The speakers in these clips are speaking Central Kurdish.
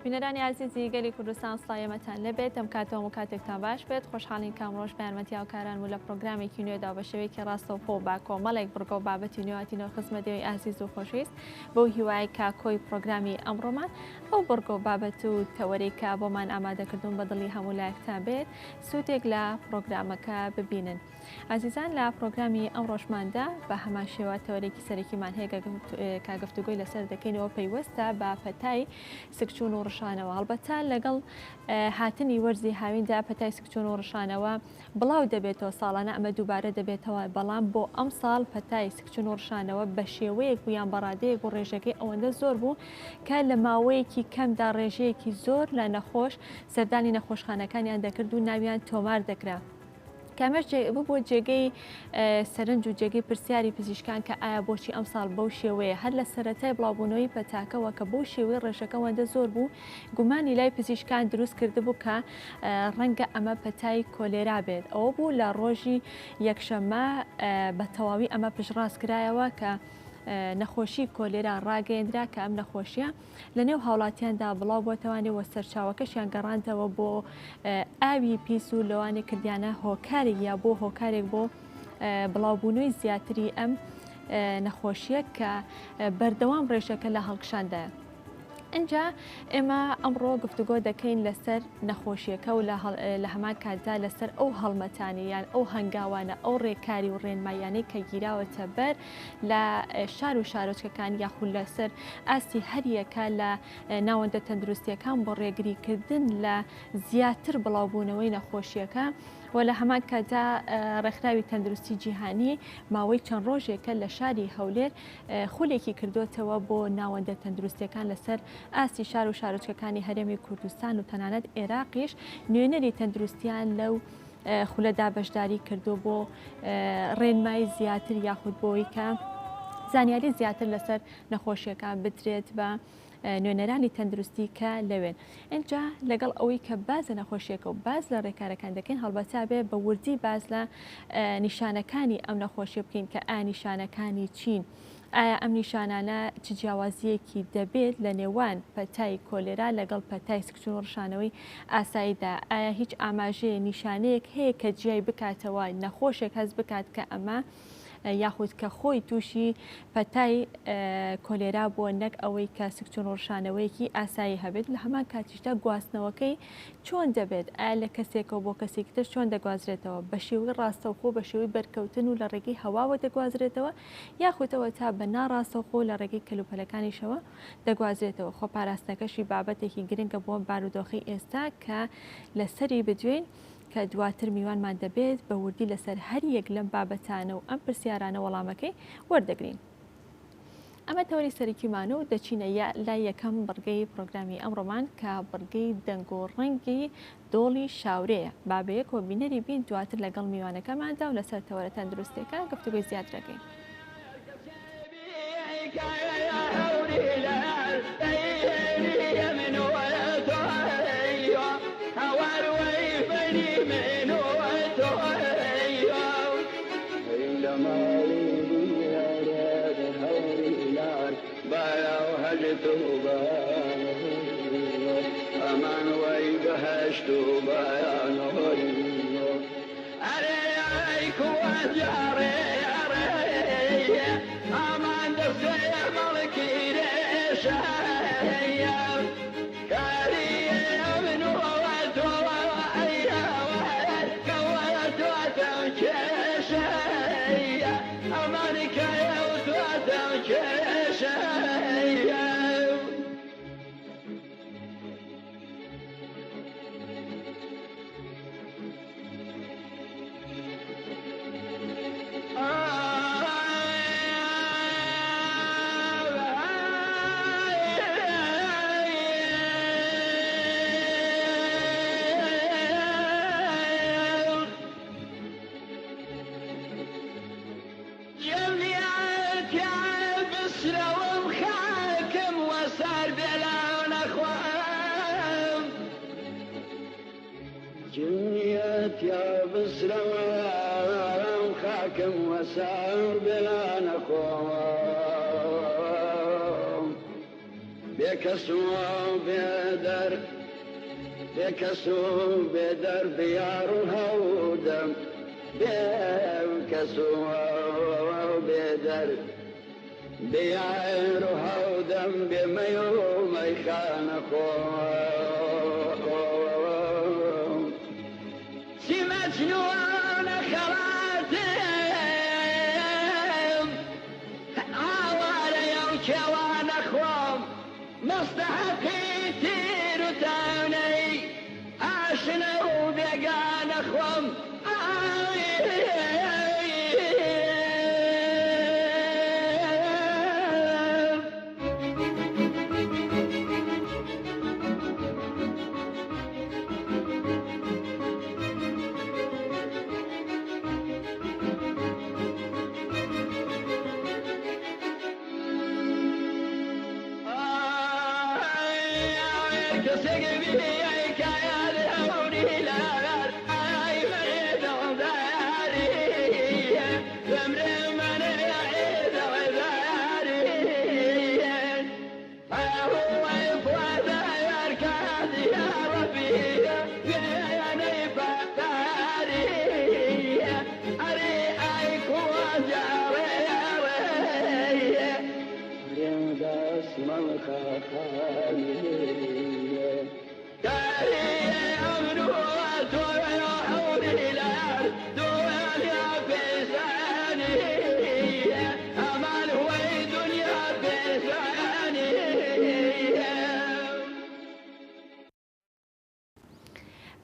بینەرانی عزیزی گەلی کوردستان سڵایەمەتان لەبێت ئەم کاتەوە و کاتێکتان باش بێت خۆشحاڵین کامڕۆژ بە یارمەتیاو کاران و لە پرۆگرامێکی نوێدا بە شێوەیەکی ڕاستەوخۆ با کۆمەڵێک بڕگە و بابەتی نوێهاتینەوە خزمەتەوەی ئازیز و خۆشویست بەو هیوای کاکۆی پرۆگرامی ئەمڕۆمان ئەو بڕگە و بابەت و تەوەرێکە بۆمان ئامادەکردوون بە دڵی هەموو لایەکتان بێت سوودێک لە پرۆگرامەکە ببینن. عزیزان لە پرۆگرامی ئەم ڕۆژماندا بە هەمان شێوە تەوەرێکی سەرەکیمان هەیە کە گفتوگۆی لەسەر دەکەینەوە پەیوەستە بە پەتای سکچوون و ڕشانەوە. هەڵبەتە لەگەڵ هاتنی وەرزی هاویندا پەتای سکچوون و ڕشانەوە بڵاو دەبێتەوە ساڵانە ئەمە دووبارە دەبێتەوە، بەڵام بۆ ئەم ساڵ پەتای سکچوون و ڕشانەوە بە شێوەیەک و یان بەڕادەیەک و ڕێژەکەی ئەوەندە زۆر بوو کە لە ماوەیەکی کەمدا ڕێژەیەکی زۆر لە نەخۆش سەردانی نەخۆشخانەکانیان دەکرد و ناویان تۆمار دەکرا. کامەش بوو جێگەی سەرنج و جێگەی پرسیاری پزیشکان کە ئایا بۆچی ئەم ساڵ بەو شێوەیە هەر لە سەرەتای بڵاوبوونەوەی پەتاکەوە کە بەو شێوەی ڕێژەکەوەندە زۆر بوو گومانی لای پزیشکان دروست کرده بوو کە ڕەنگە ئەمە پەتای کۆلێرا بێت. ئەوە بوو لە ڕۆژی یەکشەممە بە تەواوی ئەمە پشتڕاستکرایەوە کە نەخۆشی کۆلێرا ڕاگەیەندرا کە ئەم نەخۆشیە لە نێو هاوڵاتیاندا بڵاو بۆتەوانێت وە سەرچاوەکەشیان گەڕانتەوە بۆ ئاوی پیس و لەوانێ کردیانە هۆکارێک یا بۆ هۆکارێک بۆ بڵاوبوونەوەی زیاتری ئەم نەخۆشیە کە بەردەوام ڕێژەکە لە هەڵکشاندایە. اینجا ئێمە ئەمڕۆ گفتوگۆ دەکەین لەسەر نەخۆشیەکە و لە هەمان کاتدا لەسەر ئەو هەڵمەتانی یان ئەو هەنگاوانە ئەو ڕێکاری و ڕێنمایانەی کە گیراوەتە بەر لە شار و شارۆچکەکان یاخود لەسەر ئاستی هەریەکە لە ناوەندە تەندروستیەکان بۆ ڕێگریکردن لە زیاتر بڵاوبوونەوەی نەخۆشیەکە و لە هەمان کاتدا ڕێکخراوی تەندروستی جیهانی ماوەی چەند ڕۆژێکە لە شاری هەولێر خولێکی کردوتەوە بۆ ناوەندە تەندروستیەکان لەسەر ئاستی شار و شارۆچکەکانی هەرێمی کوردستان و تەنانەت عێراقیش نوێنەری تەندروستیان لەو خولەدا بەشداری کردو بۆ ڕێنمایی زیاتر یاخود بۆی کە زانیاری زیاتر لەسەر نەخۆشیەکان بدرێت بە نوێنەرانی تەندروستی کە لەوێن. اینجا لەگەڵ ئەوەی کە باز لە نەخۆشیەکە و باز لە ڕێکارەکان دەکەین هەڵبەتا بێ بە وردی باز لە نیشانەکانی ئەم نەخۆشیە بکەین کە نیشانەکانی چین. ئایا ئەم نیشانانە چ جیاوازیەکی دەبێت لە نێوان پەتای کۆلێرا لەگەڵ پەتای سکچوون و ڕشانەوەی ئاساییدا؟ ئایا هیچ ئاماژەیە نیشانەیەک هەیە کە جیای بکاتەوە نەخۆشێک هەست بکات کە ئەمە یاخود کە خۆی تووشی پەتای کۆلێرا بووە نەک ئەوەی کە سکچوون و ڕشانەوەیەکی ئاسایی هەبێت. لە هەمان کاتیشدا گواستنەوەکەی چۆن دەبێت؟ ئایا لە کەسێکەوە بۆ کەسێکی تر چۆن دەگوازرێتەوە؟ بە شێوەی ڕاستەوخۆ بە شێوەی بەرکەوتن و لە ڕێگەی هەواوە دەگوازرێتەوە یاخودەوە تا بە ناڕاستەوخۆ لە ڕێگەی کەلوپەلەکانیشەوە دەگوازرێتەوە؟ خۆپاراستنەکەشی بابەتێکی گرنگە بۆ بارودۆخی ئێستا کە لەسەری بدوێن کە دواتر میوانمان دەبێت بە وردی لەسەر هەر یەک لەم بابەتانە و ئەم پرسیارانە وەڵامەکەی وەردەگرین. ئەمە تەوەری سەرەکیمانە و دەچینە لای یەکەم بڕگەی پرۆگرامی ئەمڕۆمان کە بڕگەی دەنگ و ڕەنگی دۆڵی شاورەیە. با بەیەکەوە بینەری بین دواتر لەگەڵ میوانەکەماندا و لەسەر تەوەرە تەندروستیەکە گفتوگۆی زیاترەکەین. أمان ويبهشت بيانه عليك وجاري أمان دفي ملكي ليش كاري من ووتو كوت وتوكيش أمانك يوت وتوكيش يا بسلام خاكم وسار بلا نقوم بك اسمه بيد بكسو بدرب يارها ودم بكسو بدرب بيارها ودم بميوم يخان خوم سمجنون خواتم عوالي وكوان خوم مصلحتي تيرتاني عاشنا وبقان خوم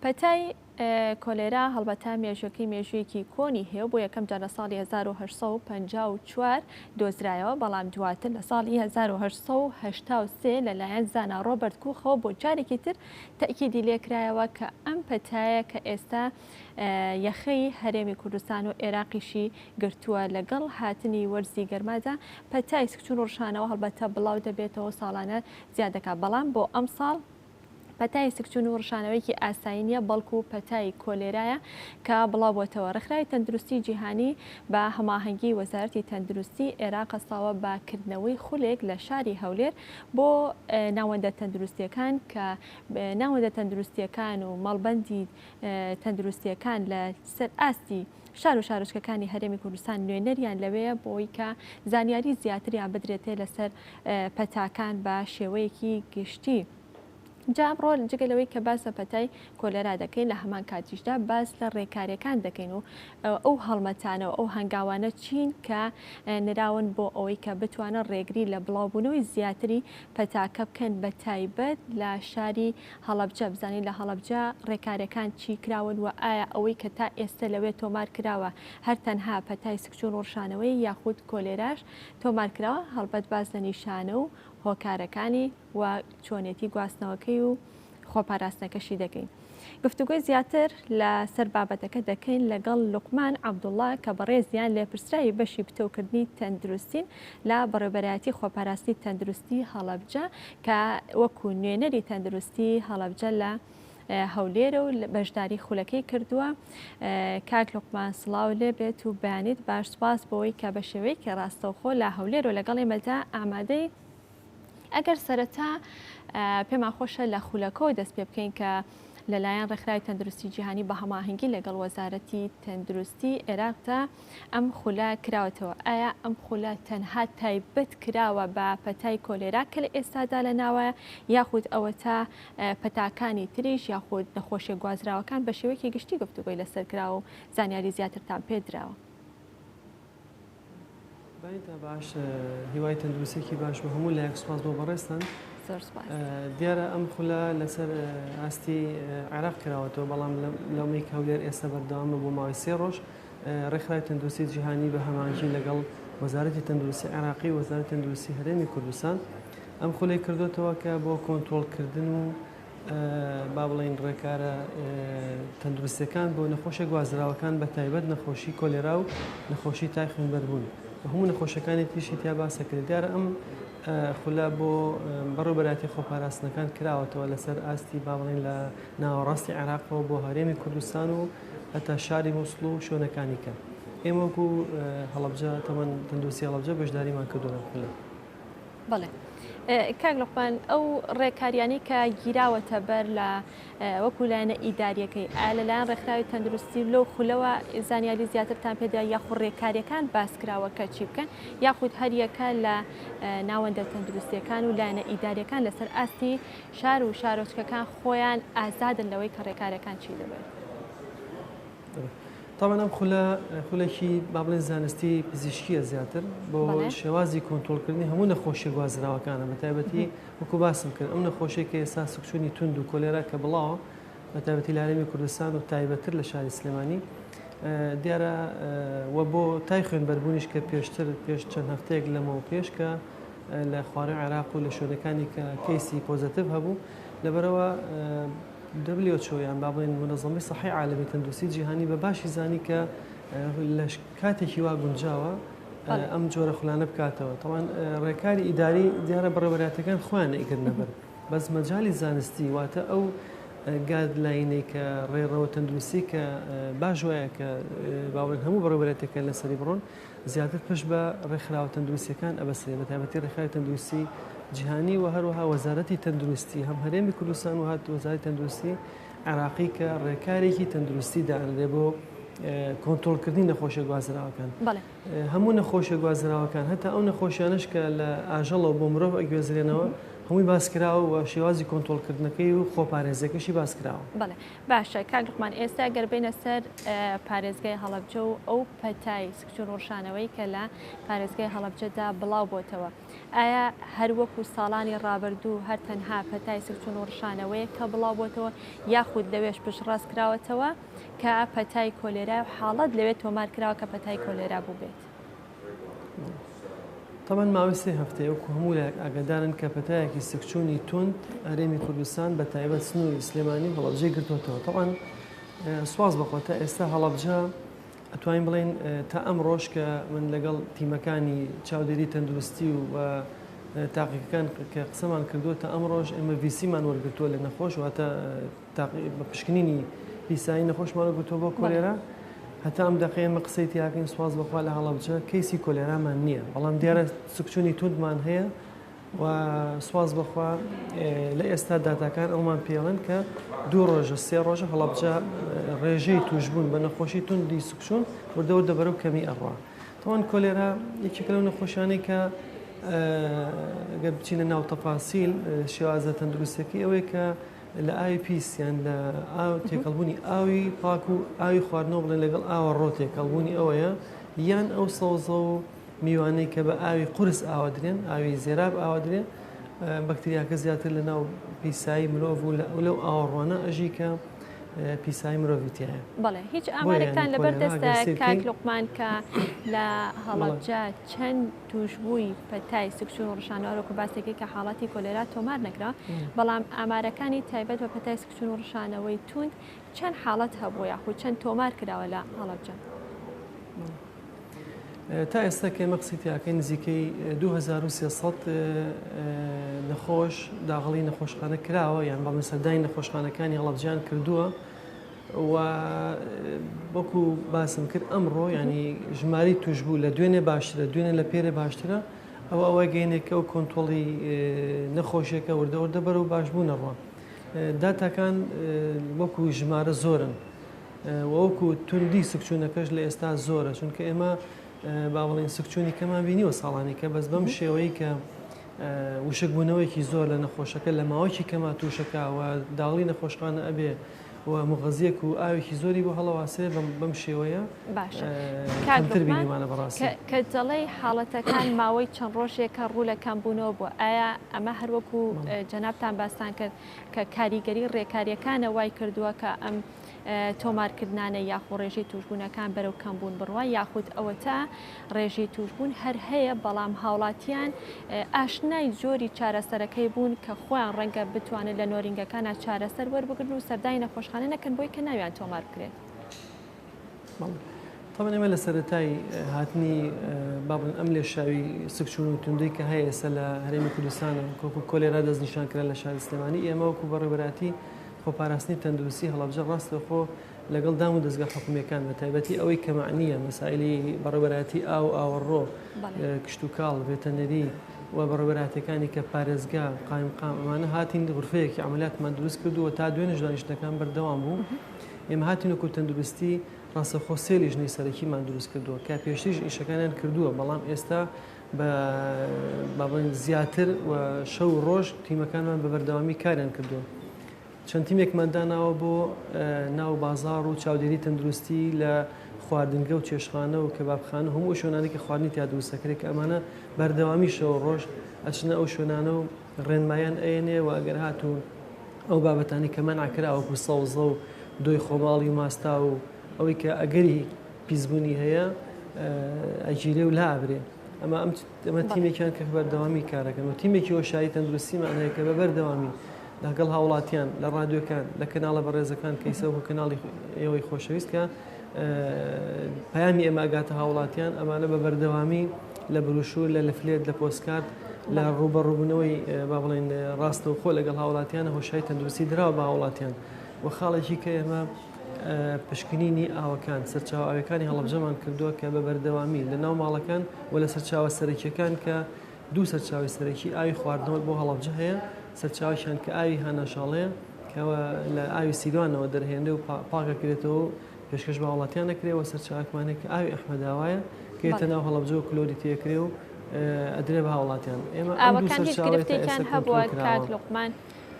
پەتای کۆلێرا هەڵبەتا مێژوەکەی مێژوویەکی کۆنی هەیە بۆ یەکەم جار لە ساڵی 1854 دۆزرایەوە، بەڵام دواتر لە ساڵی 1883 لەلایەن زانا ڕۆبەرت کوخەوە بۆ جارێکی تر تەکیدی لێکرایەوە کە ئەم پەتایە کە ئێستا یەخەی هەرێمی کوردستان و عێراقیشی گرتووە لەگەڵ هاتنی وەرزی گەرمادا پەتای سکچون و ڕشانەوە هەڵبەتە بڵاو دەبێتەوە ساڵانە زیاد دەکات، بەڵام بۆ ئەم ساڵ پەتای سکچون و ڕشانەوەیکی ئاسایی نیە، بەڵکو پەتای کۆلێرایە کە بڵاوبووەتەوە. ڕێکخراوی تەندروستی جیهانی بە هەماهەنگی وەزارەتی تەندروستی عێراق هەستاوە بەکردنەوەی خولێک لە شاری هەولێر بۆ ناوەندە تەندروستیەکان کە ناوەندە تەندروستیەکان و مەڵبەندی تەندروستیەکان لە سەر ئاستی شار و شارۆچکەکانی هەرێمی کوردستان نوێنەریان لەوەیە بۆی کە زانیاری زیاتریان بدرێتێ لەسەر پەتاکان بە شێوەیەکی گشتی. جا ئەمڕۆ جگەلەوەی کە باس لە پەتای کۆلێرا دەکەین لە هەمان کاتیشدا باس لە ڕێکاریەکان دەکەین و ئەو هەڵمەتانەوە ئەو هەنگاوانە چین کە نراون بۆ ئەوەی کە بتوانە ڕێگری لە بڵاوبوونەوەی زیاتری پەتاکە بکەن بە تایبەت لە شاری هەڵەبجە. بزانین لە هەڵەبجە ڕێکاریەکان چی کراون و ئایا ئەوەی کە تا ئێستا لەوێ تۆمار کراوە هەر تەنها پەتای سکچون و ڕشانەوەی یاخود کۆلێراش تۆمار کراوە؟ هەڵبەت باز لە نیشانە و هۆکارەکانی و چۆنێتی گواستنەوەکەی و خۆپاراستنەکەشی دەکەین. گفتوگوی زیاتر لەسەر بابەتەکە دەکەین لەگەڵ لوقمان عەبدوڵڵا کە بەڕێزیان لێپرسراوی بەشی پتەوکردنی تەندروستین لە بەڕێوەبەرایەتی خۆپاراستی تەندروستی هەڵەبجە کە وەکو نوێنەری تەندروستی هەڵەبجە لە هەولێرە و بەشداری خولەکەی کردووە. کاک لوقمان سڵاو لێ بێت و بەیانیت باش سپاس بۆەوەی کە بە شێوەیەکی ڕاستەوخۆ لە هەولێر و لەگەڵ ئێمەدا ئامادەی ئەگەر سەرەتا پێمان خۆشە لە خولەکەەوە دەست پێ بکەین کە لەلایەن ڕێکخراوی تەندروستی جیهانی بە هەماهەنگی لەگەڵ وەزارەتی تەندروستی عێراقدا ئەم خولە کراوەتەوە. ئایا ئەم خولە تەنها تایبەت کراوە بە پەتای کۆلێرا کە لە ئێستادا لە ناوە، یاخود ئەوە تا پەتاکانی تریش یاخود نەخۆشیە گوازراوەکان بە شێوەیەکی گشتی گفتوگۆی لەسەر کراوە و زانیاری زیاترتان پێدراوە؟ باینتە باش، هیوای تەندروستێکی باش بە هەموو لایەک سوپاس بۆ بەڕێستان. دیارە ئەم خولە لەسەر ئاستی عێراق کراوەتەوە، بەڵام لەومەی هەولێر ئێستا بەردەوامە بۆ ماوەی 3 ڕۆژ. ڕێکخراوی تەندروستی جیهانی بە هەماهەنگی لەگەڵ وەزارەتی تەندروستی عێراقی و وەزارەتی تەندروستی هەرێمی کوردستان ئەم خولەی کردوێتەوە کە بۆ کۆنتڕۆڵکردن و با بڵێن ڕێکارە تەندروستیەکان بۆ نەخۆشە گوازراوەکان بە تایبەت نەخۆشی کۆلێرا و نەخۆشی تای خوێنبەربوون هەموو نەخۆشەکانی تریشی تیا باسەکرێت. دیارە ئەم خولە بۆ بەڕێوەبەرایەتی خۆپاراستنەکان کراوەتەوە لەسەر ئاستی با بڵێن لە ناوەڕاستی عێراقەوە بۆ هەرێمی کوردستان و هەتا شاری مووسڵ و شوێنەکانی کە ئێمە وەکو هەڵەبجە تەمەن تەندروستی هەڵەبجە بەشداریمان کردووە خولە. بەڵێ کاک لوقمان ئەو ڕێکاریانی کە گیراوەتە بەر لە وەکو لایەنە ئیداریەکەی لەلایەن ڕێکخراوی تەندروستی لەو خولەوە زانیاری زیاترتان پێدا یاخود ڕێکاریەکان باسکراوە کە چی بکەن یاخود هەریەکە لە ناوەندە تەندروستیەکان و لایەنە ئیداریەکان لەسەر ئاستی شار و شارۆچکەکان خۆیان ئازادن لەوەی کە ڕێکاریەکان چی دەبێت. طبعا ئەم خولێکی با بڵێن زانستی پزیشکیە زیاتر بۆ شێوازی کۆنتۆڵکردنی هەموو نەخۆشیە گوازراوەکانە بە تایبەتی وەکو باسم کرد ئەم نەخۆشیێکە ئێستا سوکچوونی تونند و کۆلێرا کە بڵاوە بە تایبەتی لە هەرێمی کوردستان و تایبەتتر لە شاری سلێمانی دیارە وە بۆ تای خوێنبەربوونیش کە پێشتر پێش چەند هەفتەیەک لەمەوە پێش کە لە خوارەوەی عێراق و لە شوێنەکانی کە کەیسی پۆزەتیڤ هەبوو لەبەرەوە WHO یان با بڵێن منەظەمەی سەحی عالەمی تەندروستی جیهانی بە باشی زانی کە لە کاتێکی وا گونجاوە ئەم جۆرە خولانە بکاتەوە. تەوان ڕێکاری ئیداری دیارە بەڕێوەبەراتەکان خۆیان ئیکردنە بەر بەس مەجالی زانستی واتە ئەو گایدلاینەی کە ڕێڕەوە تەندروستی کە باش وایە کە باڵێن هەموو بەڕێوەبەراتەکان لەسەری بڕۆن زیاتر پشت بە ڕێکخراوە تەندروستیەکان ئەبەسرێ بە تایبەتی ڕێکخراوی تەندروستی جیهانی و هەروەها وەزارەتی تەندروستی هەم هەرێمی کوردستان و هات وەزارەتی تەندروستی عێراقی کە ڕێکارێکی تەندروستی دانرێ بۆ کۆنتۆڵکردنی نەخۆشیە گوازراوەکان. هەموو نەخۆشیە گوازراوەکان هەتا ئەو نەخۆشیانش کە لە ئاژەڵەوە بۆ مرۆڤ ئەگوێزرێنەوە هەمووی باسکراوە و شێوازی کۆنتۆڵکردنەکەی و خۆپارێزەکەشی باسکراوە. بەڵێ باشە کاک لوقمان ئێستا گەربێنە سەر پارێزگای هەڵەبجە و ئەو پەتای سکچون ڕۆژانەوەی کە لە پارێزگای هەڵەبجەدا بڵاو بۆتەوە. ئایا هەروەکو ساڵانی ڕابردوو هەر تەنها پەتای سکچون ڕۆژانەوەی کە بڵاو بۆتەوە یاخود لەوێش پشتڕاست کراوەتەوە کە پەتای کۆلێرا حاڵەت لەوێت تۆمار کراوە کە پەتای کۆلێرا بوو بێت. طبعا ماوەی سێ هەفتەیە وەکو هەموو لایەک ئاگادارن کە پەتایەکی سکچوونی تند هەرێمی کوردستان بە تایبەت سنووری سلێمانی هەڵەبجەی گرتوتەوە. طبعا سواز بەخۆ تا ئێستا هەڵەبجە ئەتوانین بڵێن تا ئەم ڕۆژ کە من لەگەڵ تیمەکانی چاودێری تەندروستی و تاقیەکان کە قسەمان کردووە تا ئەم ڕۆژ ئێمە ڤیسیمان وەرگرتووە لە نەخۆش واتە بە پشکنینی پیسایی نەخۆشمان وەرگرتووە بۆ کۆلێرا هەتا ئەم دەقەیە ئێمە قسەی تیاکەین سواز بەخوا لە هەڵەبجە کەیسی کۆلێرامان نییە بەڵام دیارە سکچوونی توندمان هەیە و سواز بەخوا لە ئێستا داتاکان ئەومان پێڵێن کە 2 ڕۆژە 3 ڕۆژە هەڵەبجە ڕێژەی توشبوون بە نەخۆشی توندی سکچوون وردەوە دەبەرەو کەمی ئەڕوا. تەوان کۆلێرا یەکێک لەو نەخۆشیانەی کە گەر بچینە ناو تەفاسیل شێوازە تەندروستەکەی ئەوەیە کە لە ئاوی پیسیان لە تێکەڵبوونی ئاوی پاک و ئاوی خواردنەوە بڵێن لەگەڵ ئاوە ڕۆ تێکەڵبوونی ئەوەیە یان ئەو سەوزە و میوانەی کە بە ئاوی قورس ئاوەدرێن ئاوی زێراب ئاوەدرێن بەکتریاکە زیاتر لە ناو پیسایی مرۆڤ و لەو ئاوەڕوانە ئەژی کە پیسایی مرۆڤیتیایە. بەڵێ هیچ ئامارێکتان لەبەر دەستە کاک لوقمان کە لە هەڵەبجە چەند توشبووی پەتای سکچون و ڕشانەوەکو باسێکی کە حاڵەتی کۆلێرا تۆمار نەکرا بەڵام ئامارەکانی تایبەت بە پەتای سکچون و ڕشانەوەی توند چەند حاڵەت هەبوو یاخود چەند تۆمار کراوە لە هەڵەبجە. تا ئێستا کە ئێمە قسەیتیاکەی نزیکەی 2300 نەخۆش داغڵی نەخۆشخانە کراوە یان بەڵێن سەردانی نەخۆشخانەکانی هەڵەبجیان کردووە و وەکو باسم کرد ئەمڕۆ ینی ژماری توشبوو لە دوێنێ باشترە دوێنێ لە پێرە باشترە ئەوە گەینێکە و کۆنتۆڵی نەخۆشیەکە وردەوردە بەرە و باشبوونەڕوە. داتاکان وەکو ژمارە زۆرن وەکو توندی سکچوونەکەش لە ئێستا زۆرە چونکە ئێمە با بڵێن سکچوونی کەمان بینیوە ساڵانی کە بەس بەم شێوەیە کە وشکبوونەوەیکی زۆر لە نەخۆشەکە لە ماوەیەکی کەما تووشەکەوە داڵی نەخۆشخانە ئەبێ و مغەزیەک و ئاوێکی زۆری بۆ هەڵەواسێ بەم شێوەیە باشتر بینیمانە بەڕاستی کە دەڵێی حاڵەتەکان ماوەی چەند ڕۆژێکە ڕوو لە کەمبوونەوە بووە ئایا ئەمە هەروەکو جەنابتان باستان کرد کە کاریگەری ڕێکاریەکانە وای کردووە کە ئەم تۆمارکردانە یاخۆ ڕێژەی توشبوونەکان بەرەو کەمبوون بڕوە یاخود ئەوە تا ڕێژەی توشبوون هەر هەیە بەڵام هاوڵاتیان ئاشنای زۆری چارەسەرەکەی بوون کە خۆیان ڕەنگە بتوانن لە نۆرینگەکانە چارەسەر وەربگرن و سەردانی نەخۆشخانە نەکەن بۆی کە ناویان تۆمار بکرێت. طبعا ئێمە لە سەرەتای هاتنی بابن ئەم لێشاوی سکچوون و توندەی کە هەیە ئێستا لە هەرێمی کوردستانە کۆکو کۆلێرا دەستنیشان کرا لە شاری سلێمانی ئێمە وەکو بەڕێوەبەراتی خۆپاراستنی تەندروستی هەڵەبجە ڕاستەخۆ لەگەڵ دام و دەستگا حکوومیەکان بە تایبەتی ئەوەی کە معنیە مەسائلی بەڕێوەبەراتی ئاو ئاوەڕۆ کشت و کاڵ ڤێتەنەری و بەڕێوەبەراتەکانی کە پارێزگا قایمقام ئەمانە هاتین غرفەیەکی عملیاتمان دروست کردووە تا دوێنێ دانیشتەکان بەردەوام بوو ئێمە هاتین وەکو تەندروستی ڕاستەخۆ سێ لیژنەی سەرەکیمان دروست کردووە کە پێشتریش ئیشەکانیان کردووە بەڵام ئێستا بە زیاتر و شەو ڕۆژ تیمەکانمان بە بەردەوامی کاریان کردووە چەند تیمێکمان داناوە بۆ ناو بازاڕ و چاودێری تەندروستی لە خواردنگە و چێشخانە و کەبابخانە هەموو شوێنانی کە خواردنی تیا دروستەکرێت کە ئەمانە بەردەوامی شەو ڕۆژ ئەچنە ئەو شوێنانە و ڕێنمایان ئەێنێ و ئەگەر هاتوو ئەو بابەتانی کە مەنعکرا وەکو سەوزە و دۆی خۆماڵی و ماستا و ئەوەی کە ئەگەری پیسبوونی هەیە ئەگیرێ و لا ئابرێ ئەمە تیمێکیان کە بەردەوامی کارەکەن و تیمێکی هۆشایی تەندروستیمان هەیە کە بە بەردەوامی لەگەڵ هاوڵاتیان لە ڕادیۆکان لە کەناڵە بەڕێزەکان کەیسە و کەناڵی ئێوەی خۆشەویستکە پەیامی ئێمە ئەگاتە هاوڵاتیان ئەمانە بە بەردەوامی لە بروشور لە لەفلێت لە پۆستکارد لە ڕوبەڕووبوونەوەی با بڵێن ڕاستەوخۆ لەگەڵ هاوڵاتیانە هۆشایی تەندروستی دراوە بە هاوڵاتیان و خاڵێکی کە ئێمە پشکنینی ئاوەکان سەرچاو ئاوەکانی هەڵەبجەمان کردووە کە بە بەردەوامی لە ناو ماڵەکان و لە سەرچاوە سەرەکیەکان کە دوو سەرچاوی سەرەکی ئاوی خواردنەوە بۆ هەڵەبجە هەیە سەرچاویشان کە ئاوی هەناشاڵەیە کەەوە لە ئاوی سیروانەوە دەرهێنێ و پاکەکرێتەوە پێشکەش بە وڵاتیان نەکرێەوە سەرچاوەکمانێک کە ئاوی ئەحمەداوایە کێتە ناو هەڵەبجە و کلۆری تێکرێ و ئەدرێ بە هاوڵاتیان ئێمە ئاوەکان هیچ گرفتێکیان هەبووە کاک لوقمان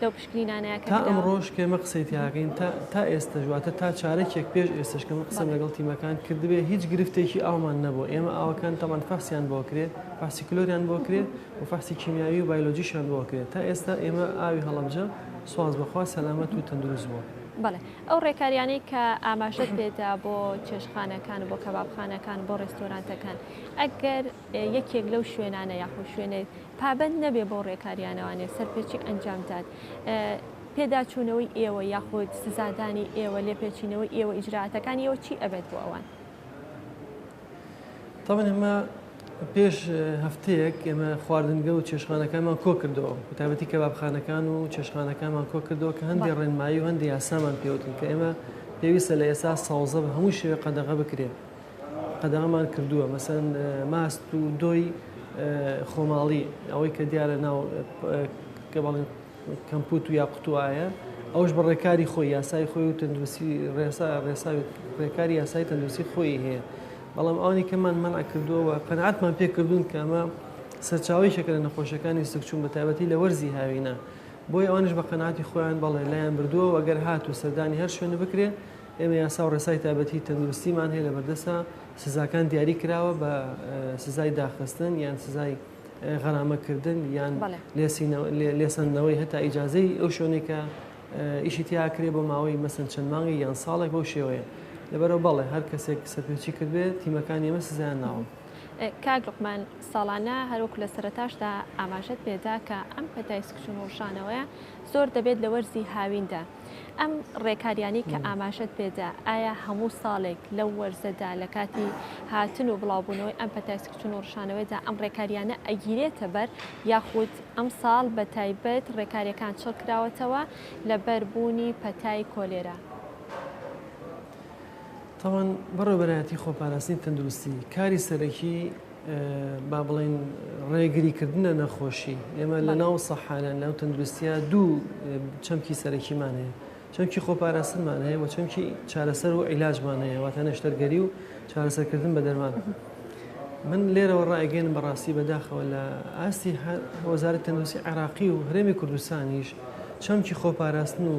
لەو پشکنینانەیە تا ئەمڕۆژ کێمە قسەی تیاگەین تا ئێستا ژواتە تا چارەکێک پێش ئێستشکەمە قسەم لەگەڵ تیمەکان کردبێ هیچ گرفتێکی ئاومان نەبوو ئێمە ئاوەکان تەمان فەحسیان بۆ کرێت فەحسی کلۆریان بۆ کرێت و فەحسی کیمیاوی و بایۆلۆجیشیان بۆ کرێت تا ئێستا ئێمە ئاوی هەڵەبجە سواز بەخوا سەلامەت و تەندروست بووە. بەڵێ ئەو ڕێکاریانەی کە ئاماژەت پێدا بۆ چێشخانەکان بۆ کەبابخانەکان بۆ ڕێستۆرانتەکان ئەگەر یەکێک لەو شوێنانە یاخۆ شوێنێت پابند نەبێ بۆ ڕێکاریانەوانێ سەرپێکی ئەنجامداد پێداچوونەوەی ئێوە یاخود سزادانی ئێوە لێپێچینەوەی ئێوە ئیجراتەکانی ئێوە چی ئەبێت بۆ ئەوان؟ تاوان ئێمە پێش هەفتەیەک ئێمە خواردنگە و چێشخانەکانمان کۆ کردەوە تایبەتی کەبابخانەکان و چێشخانەکانمان کۆ کردەوە کە هەندێک ڕێنمایی و هەندی یاسامان پێوتن کە ئێمە پێویستە لە ئێستا ساوزە بە هەموو شێوە قەدەغە بکرێت قەدەغەمان کردووە مەسەن ماست و دۆی خۆماڵی ئەوەی کە دیارە ناو کە بەڵێن کەمپوت و یاقوتوایە ئەوش بە ڕێکاری خۆی یاسای خۆی و تەندروستی ڕێکاری یاسای تەندروستی خۆی هەیە بەڵام ئەوانی کەمان مەنع کردووە قەنەعەتمان پێ کردوون کە ئەمە سەرچاوەیەکە لە نەخۆشەکانی سکچوون بە تایبەتی لە وەرزی هاوینە بۆی ئەوانش بە قەنەعەتی خۆیان بەڵێ لایەن بردووە ئەگەر هات و سەردانی هەر شوێنە بکرێ ئێمە یاسا و ڕێسای تایبەتی تەندروستیمان هەیە لە بەردەسا سزاکان دیاری کراوە بە سزای داخستن یان سزای غەرامەکردن یان لێسەندنەوەی هەتا ئیجازەی ئەو شوێنێک کە ئیشی تیاکرێ بۆ ماوەی مەسەن چەند مانگی یان ساڵێک بەو شێوەیە لەبەرەوە بەڵێ هەر کەسێک سەرپێچی کردبێت تیمەکان ئێمە سزایان ناوە. کاک لوقمان ساڵانە هەروەکو لە سەرەتاشدا ئاماژەت پێدا کە ئەم پەتای سکچوون و ڕشانەوەیە زۆر دەبێت لە وەرزی هاویندا ئەم ڕێکاریانی کە ئاماژەت پێدا ئایا هەموو ساڵێک لەو وەرزەدا لە کاتی هاتن و بڵاوبوونەوەی ئەم پەتای سکچوون و ڕشانەوەیدا ئەم ڕێکاریانە ئەگیرێتە بەر یاخود ئەم ساڵ بە تایبەت ڕێکاریەکان چڵ کراوەتەوە لە بەربوونی پەتای کۆلێرا؟ تاوان بەڕێوەبەرایەتی خۆپاراستنی تەندروستی کاری سەرەکی با بڵێن ڕێگریکردنە نەخۆشی ئێمە لە ناو سەحانە ناو تەندروستیە دوو چەمکی سەرەکیمان هەیە چەمکی خۆپاراستنمان هەیە و چەمکی چارەسەر و عیلاجمان هەیە واتە نەشتەرگەری و چارەسەرکردن بە دەرمان من لێرەوە ڕائگەێنم بەڕاستی بەداخەوە لە ئاستی وەزارەتی تەندروستی عێراقی و هەرێمی کوردستانیش چەمکی خۆپاراستن و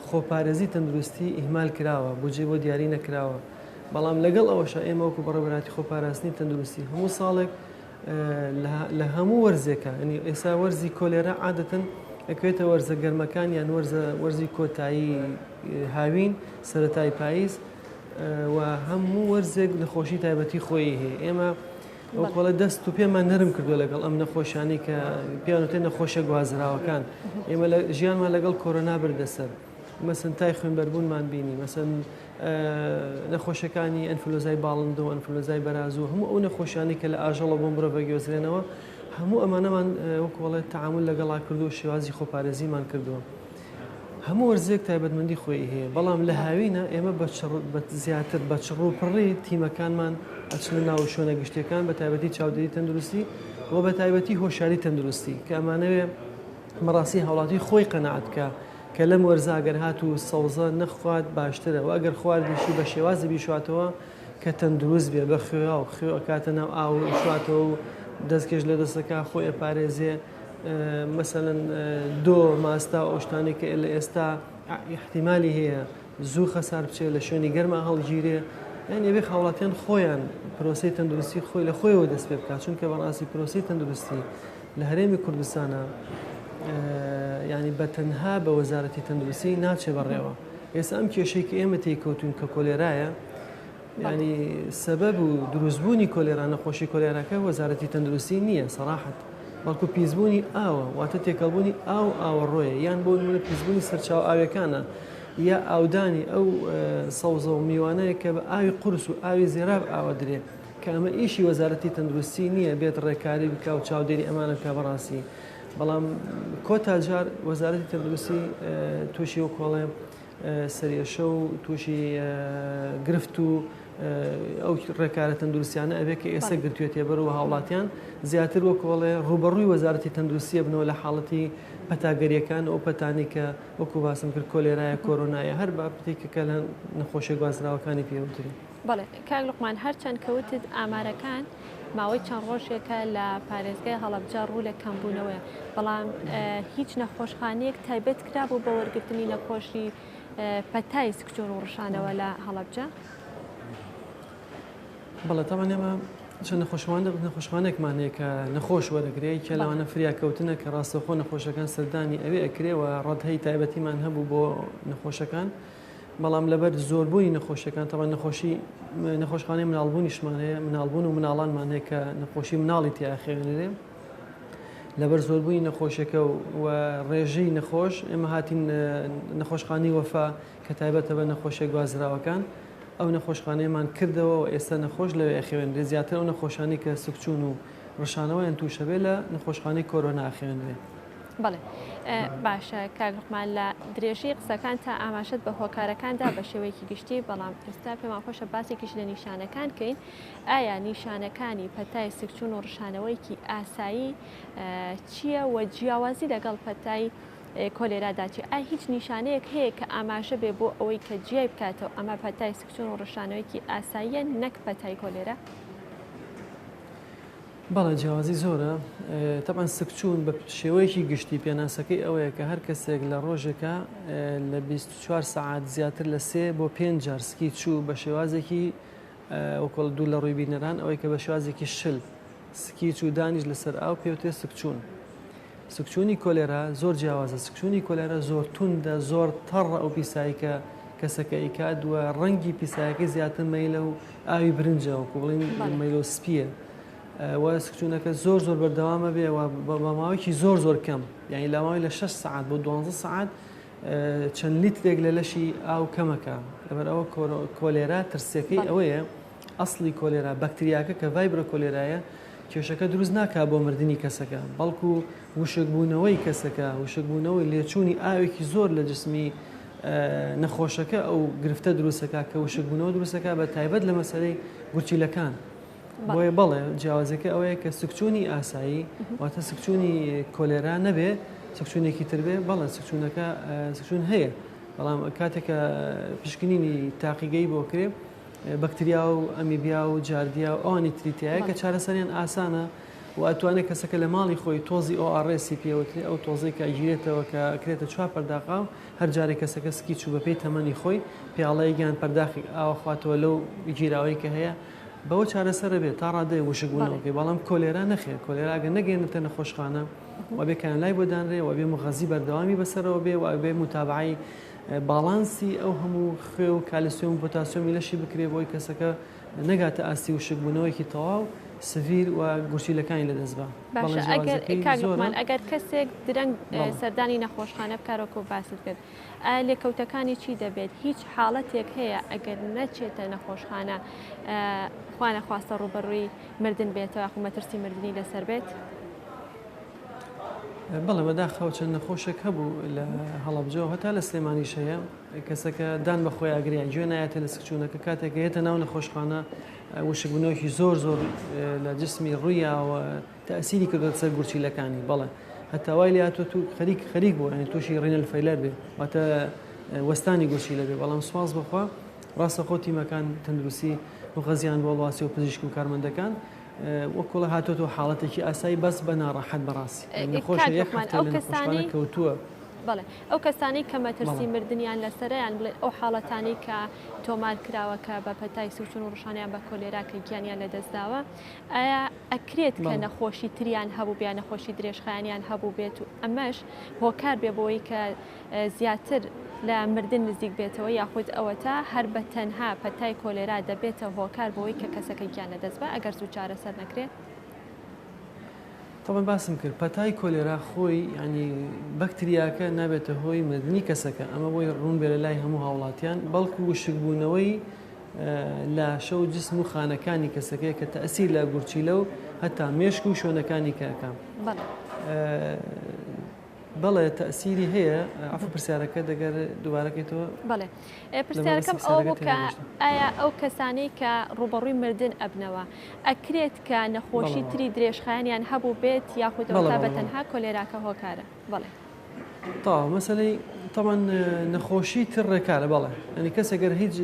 خۆپارێزی تەندروستی ئیهمال کراوە بودجێ بۆ دیاری نەکراوە بەڵام لەگەڵ ئەوەشە ئێمە وەکو بەڕێوەبەراتی خۆپاراستنی تەندروستی هەموو ساڵێک لە هەموو وەرزێکە ینی ئێستا وەرزی کۆلێرا عادەتەن ئەکوێتە وەرزە گەرمەکان یان وەرزی کۆتایی هاوین سەرەتای پاییز و هەموو وەرزێک نەخۆشی تایبەتی خۆی هەیە ئێمە وەکوڵە دەست و پێمان نەرم کردو لەگەڵ ئەم نەخۆشیانی کە پیانوتێ نەخۆشە گوازراوەکان ئێمە لە ژیانمان لەگەڵ کۆرۆنا بردەسەر مەسن تای خوێنبەربوونمان بینی مەسن نەخۆشەکانی ئەنفلۆزای باڵندە و ئەنفلۆزای بەرازوو هەموو ئەو نەخۆشیانی کە لە ئاژەڵە بۆ مرۆڤ بەگوێزرێنەوە هەموو ئەمانەمان وەکوڵێت تەعامل لەگەڵا کردو و شێوازی خۆپارێزیمان کردووە هەموو وەرزێک تایبەتمەندی خۆی هەیە بەڵام لە هاوینە ئێمە زیاتر بە چڕ و پڕی تیمەکانمان ئەچنە ناو شوێنە گشتەکان بە تایبەتی چاودێری تەندروستی و بە تایبەتی هۆشیاری تەندروستی کە ئەمانەوێ مەڕاستی هاوڵاتی خۆی قەنەعەتکە کە لەم وەرزاگەر هات و سەوزە نەخوات باشترە و ئەگەر خواردیشی بە شێوازی بیشواتەوە کە تەندروست بێ بە خوێ و خوێ ئەکاتە ناو ئاو شواتەوە و دەستکەش لە دەستەکە خۆی ئەپارێزێ مەسەلەن دۆ ماستا و ئەوشتانی کە لە ئێستا احتیمالی هەیە زوو خەسار بچێت لە شوێنی گەرمە هەڵگیرێ یان ئەوێ خاوڵاتیان خۆیان پرۆسی تەندروستی خۆی لە خۆیەوە دەست پێ بکات چونکە بەڕاستی پرۆسی تەندروستی لە هەرێمی کوردستانە ینی بە تەنها بە وەزارەتی تەندروستی ناچێ بەڕێوە ئێستا ئەم کێشەی کە ئێمە تێکەوتون کە کۆلێرایە ینی سەبەب و دروستبوونی کۆلێرا نەخۆشی کۆلێراکە وەزارەتی تەندروستی نییە سەراحەت بەڵکو پیسبوونی ئاوە واتە تێکەڵبوونی ئاو ئاوەڕۆیە یان بۆ نمونە پیسبوونی سەرچاو ئاوەکانە یا ئاودانی ئەو سەوزە و میوانەیە کە بە ئاوی قورس و ئاوی زێراب ئاوە درێ کە ئەمە ئیشی وەزارەتی تەندروستی نییە بێت ڕێکاری بکە و چاودێری ئەمانە بکە بەڕاستی بەڵام کۆتا جار وەزارەتی تەندروستی تووشی و کۆڵێ سەریەشە و تووشی گرفت و ئەو ڕێکارە تەندروستیانە ئەبێ کە ئێستا گرتوێتێ بەرەوە هاوڵاتیان زیاتر وە کۆڵێ ڕوبەڕووی وەزارەتی تەندروستیە بنەوە لە حاڵەتی پەتاگەریەکان ئەو پەتانی کە وەکو باسم کرد کۆلێرایە کۆرۆنایە هەر بابتێکەکە لە نەخۆشی گوازراوەکانی پێوتری. بەڵێ کاک لوقمان هەرچەند کەوتت ئامارەکان ماوەی چەند ڕۆژێکە لە پارێزگای هەڵەبجە ڕوو لە کەمبوونەوەیە بەڵام هیچ نەخۆشخانەیەک تایبەت کرابوو بە وەرگرتنی نەخۆشی پەتای سکچۆر و ڕشانەوە لە هەڵەبجە؟ بەڵێ تاوان ئێمە چەند نەخۆشخانێکمان هەیە کە نەخۆش وەرەگرێ کە لەوانە فریاکەوتنە کە ڕاستەخۆ نەخۆشەکان سەردانی ئەوێ ئەکرێەوە ڕەتهەی تایبەتیمان هەبوو بۆ نەخۆشەکان بەڵام لەبەر زۆربوونی نەخۆشیەکان تاوان نەخۆشخانەی مناڵبوونیشمان هەیە مناڵبوون و مناڵانمان هەیە کە نەخۆشی مناڵی تیاخێنرێ لەبەر زۆربوونی نەخۆشیەکە و ڕێژەی نەخۆش ئێمە هاتین نەخۆشخانەی وەفا کە تایبەتە بە نەخۆشیە گوازراوەکان ئەو نەخۆشخانەیەمان کردەوە و ئێستا نەخۆش لەوێ ئەخێوێنرێ زیاتر ئەو نەخۆشانی کە سوکچوون و ڕشانەوەیان تووشەبێ لە نەخۆشخانەی کۆرۆنا ئەخێنرێ. بەڵێ باشە کاک لوقمان لە درێژی قسەکان تا ئاماژەت بە هۆکارەکاندا بە شێوەیەکی گشتی بەڵام ئێستا پێمان خۆشە باسێکیش لە نیشانەکان کەین ئایا نیشانەکانی پەتای سکچوون و ڕشانەوەیکی ئاسایی چییە و جیاوازی لەگەڵ پەتای کۆلێراداچی ئای هیچ نیشانەیەک هەیە کە ئاماژە بێ بۆ ئەوەی کە جیای بکاتەوە ئەمە پەتای سکچوون و ڕشانەوەیکی ئاساییە نەک پەتای کۆلێرە؟ بەڵێ جیاوازی زۆرە تەبەن سکچوون بە شێوەیەکی گشتی پێناسەکەی ئەوەیە کە هەر کەسێک لە ڕۆژێکە لە 24 ساعت زیاتر لە 3 بۆ 5 جار سکی چوو بە شێوازێکی وەکۆڵ دوو لە ڕووی بینەران ئەوەی کە بە شێوازێکی شل سکی چوو دانیش لەسەر ئاو پێوتێ سکچوون. سکچوونی کۆلێرا زۆر جیاوازە سکچوونی کۆلێرا زۆر توندە زۆر تەڕە ئەو پیسایکە کەسەکە ئیکات وە ڕەنگی پیسایەکەی زیاتر مەیلە و ئاوی برنجەوە کوڵین مەیلۆ سپیە و سکچوونەکە زۆر زۆر بەردەوامە بێ بە ماوەیەکی زۆر کەم یعنی لە ماوەی لە 6 ساعت بۆ 12 ساعت چەند لیترێک لە لەشی ئاو کەمەکە لەبەر ئەوە کۆلێرا ترسەکەی ئەوەیە ئەسڵی کۆلێرا بەکتریاکە کە ڤایبرە کۆلێرایە کێشەکە دروست ناکات بۆ مردنی کەسەکە بەڵکو وشکبوونەوەی کەسەکە وشکبوونەوەی لێچوونی ئاوێکی زۆر لە جسمی نەخۆشەکە ئەو گرفتە دروستەکە کە وشکبوونەوە دروستەکە بە تایبەت لە مەسەلەی گورچیلەکان بۆیە بەڵێ جیاوازەکە ئەوەیە کە سکچوونی ئاسایی واتە سکچوونی کۆلێرا نەبێ سکچوونێکی تر بێ بەڵێ سکچوونەکە سکچوون هەیە بەڵام کاتێکە پشکنینی تاقیگەی بۆ کرێ بەکتریا و ئەمیبیا و جاردیا و ئەوانی تریتایە کە چارەسەریان ئاسانە و ئەتوانێت کەسەکە لە ماڵی خۆی تۆزی ئۆڕێسی پێوتری ئەو تۆزی کە گیرێتەوە کە کرێتە 4 پەرداقا و هەر جارێک کەسەکە سکی چوو بەپێی تەمەنی خۆی پیاڵەیە گیان پەرداخی ئاوەخواتەوە لەو گیراوەی کە هەیە بەوە چارەسەرە بێت تا ڕادەیە وشکبوونەوەکەی بەڵام کۆلێرا نەخێر کۆلێرا ئەگەر نەگەێنێتە نەخۆشخانە و بێ کەیان لای بۆدانرێ و بێ مغەزی بەردەوامی بەسەرەوە بێ و بێ متابعی باڵانسی ئەو هەموو خوێ و کالیسیۆم و پۆتاسیۆمی لەشی بکرێ بۆی کەسەکە نەگاتە ئاستی وشکبوونەوەیکی تەواو سڤیر و گورچیلەکانی لەدەست بە. ئەگەر ئەگەر کەسێک درەنگ سەردانی نەخۆشخانە بکارۆکە و باست کرد لێکەوتەکانی چی دەبێت هیچ حاڵەتێک هەیە ئەگەر نەچێتە نەخۆشخانە خوانە خواستە ڕوبەڕووی مردن بێتەوە مەترسی مردنی لەسەر بێت؟ بەڵێ بەداخەوە چەند نەخۆشێک هەبوو لە هەڵەبجەوە هەتا لە سلێمانیش هەیە کەسەکە دان بە خۆی ئاگریا گوێ نایەتە لە سکچوونەکە کاتێک هێتە ناو نەخۆشخانە وشکبوونەوەکی زۆر زۆر لە جسمی ڕوویەوە تەسیری کردوە سەر گورچیلەکانی بەڵێ هەتا وای لێ هاتووە تو خەریک بوو ینی تووشی ڕینەل فەیلەر بێ واتە وەستانی گورچیلە بێ بەڵام سوپاس بخوا ڕاستەخۆ تیمەکان تەندروستی و غەزیان بۆ وڵاسی و پزیشک و کارمەندەکان وەکوڵە هاتۆتەوە حاڵەتێکی ئاسایی بەس بە ناڕەحەت بەڕاستی نەخۆشە یەک هەفتە لە نەخۆشخانە کەوتووە. بەڵێ ئەو کەسانی کە مەترسی مردنیان لەسەریان بڵێ ئەو حاڵەتانی کە تۆمار کراوەکە بە پەتای سوچون و ڕشانیان بە کۆلێرا کە گیانیان لەدەستداوە ئایا ئەکرێت کە نەخۆشی تریان هەبوو بیان نەخۆشی درێژخایانیان هەبوو بێت و ئەمەش هۆکار بێ بۆی کە زیاتر لە مردن نزیک بێتەوە یاخود ئەوە تا هەر بە تەنها پەتای کۆلێرا دەبێتە هۆکار بۆی کە کەسەکە گیان لەدەست بە ئەگەر زوو چارەسەر نەکرێت. طبعا باسم کرد پەتای کۆلێرا خۆی ینی بەکتریاکە نابێتە هۆی مردنی کەسەکە ئەمە بۆی ڕوون بێ لە لای هەموو هاوڵاتیان بەڵکو وشکبوونەوەی لە شەو جسم و خانەکانی کەسەکەی کە تەسیر لە گورچیلە و هەتا مێشک و شوێنەکانی کەکەم بەڵێ تەسیری هەیە ئەف پرسیارەکە دەگەر دووبارەکەیتەوە. بەڵێ پرسیارەکەم ئەوە بوو کە ئایا ئەو کەسانەی کە ڕوبەڕووی مردن ئەبنەوە ئەکرێت کە نەخۆشی تری درێژخایانیان هەبوو بێت یاخود ئەوە بە تەنها کۆلێراکە هۆکارە. بەڵێ تا مەسەلەی تەمان نەخۆشی تر ڕێکارە بەڵێ ئەنی کەس ئەگەر هیچ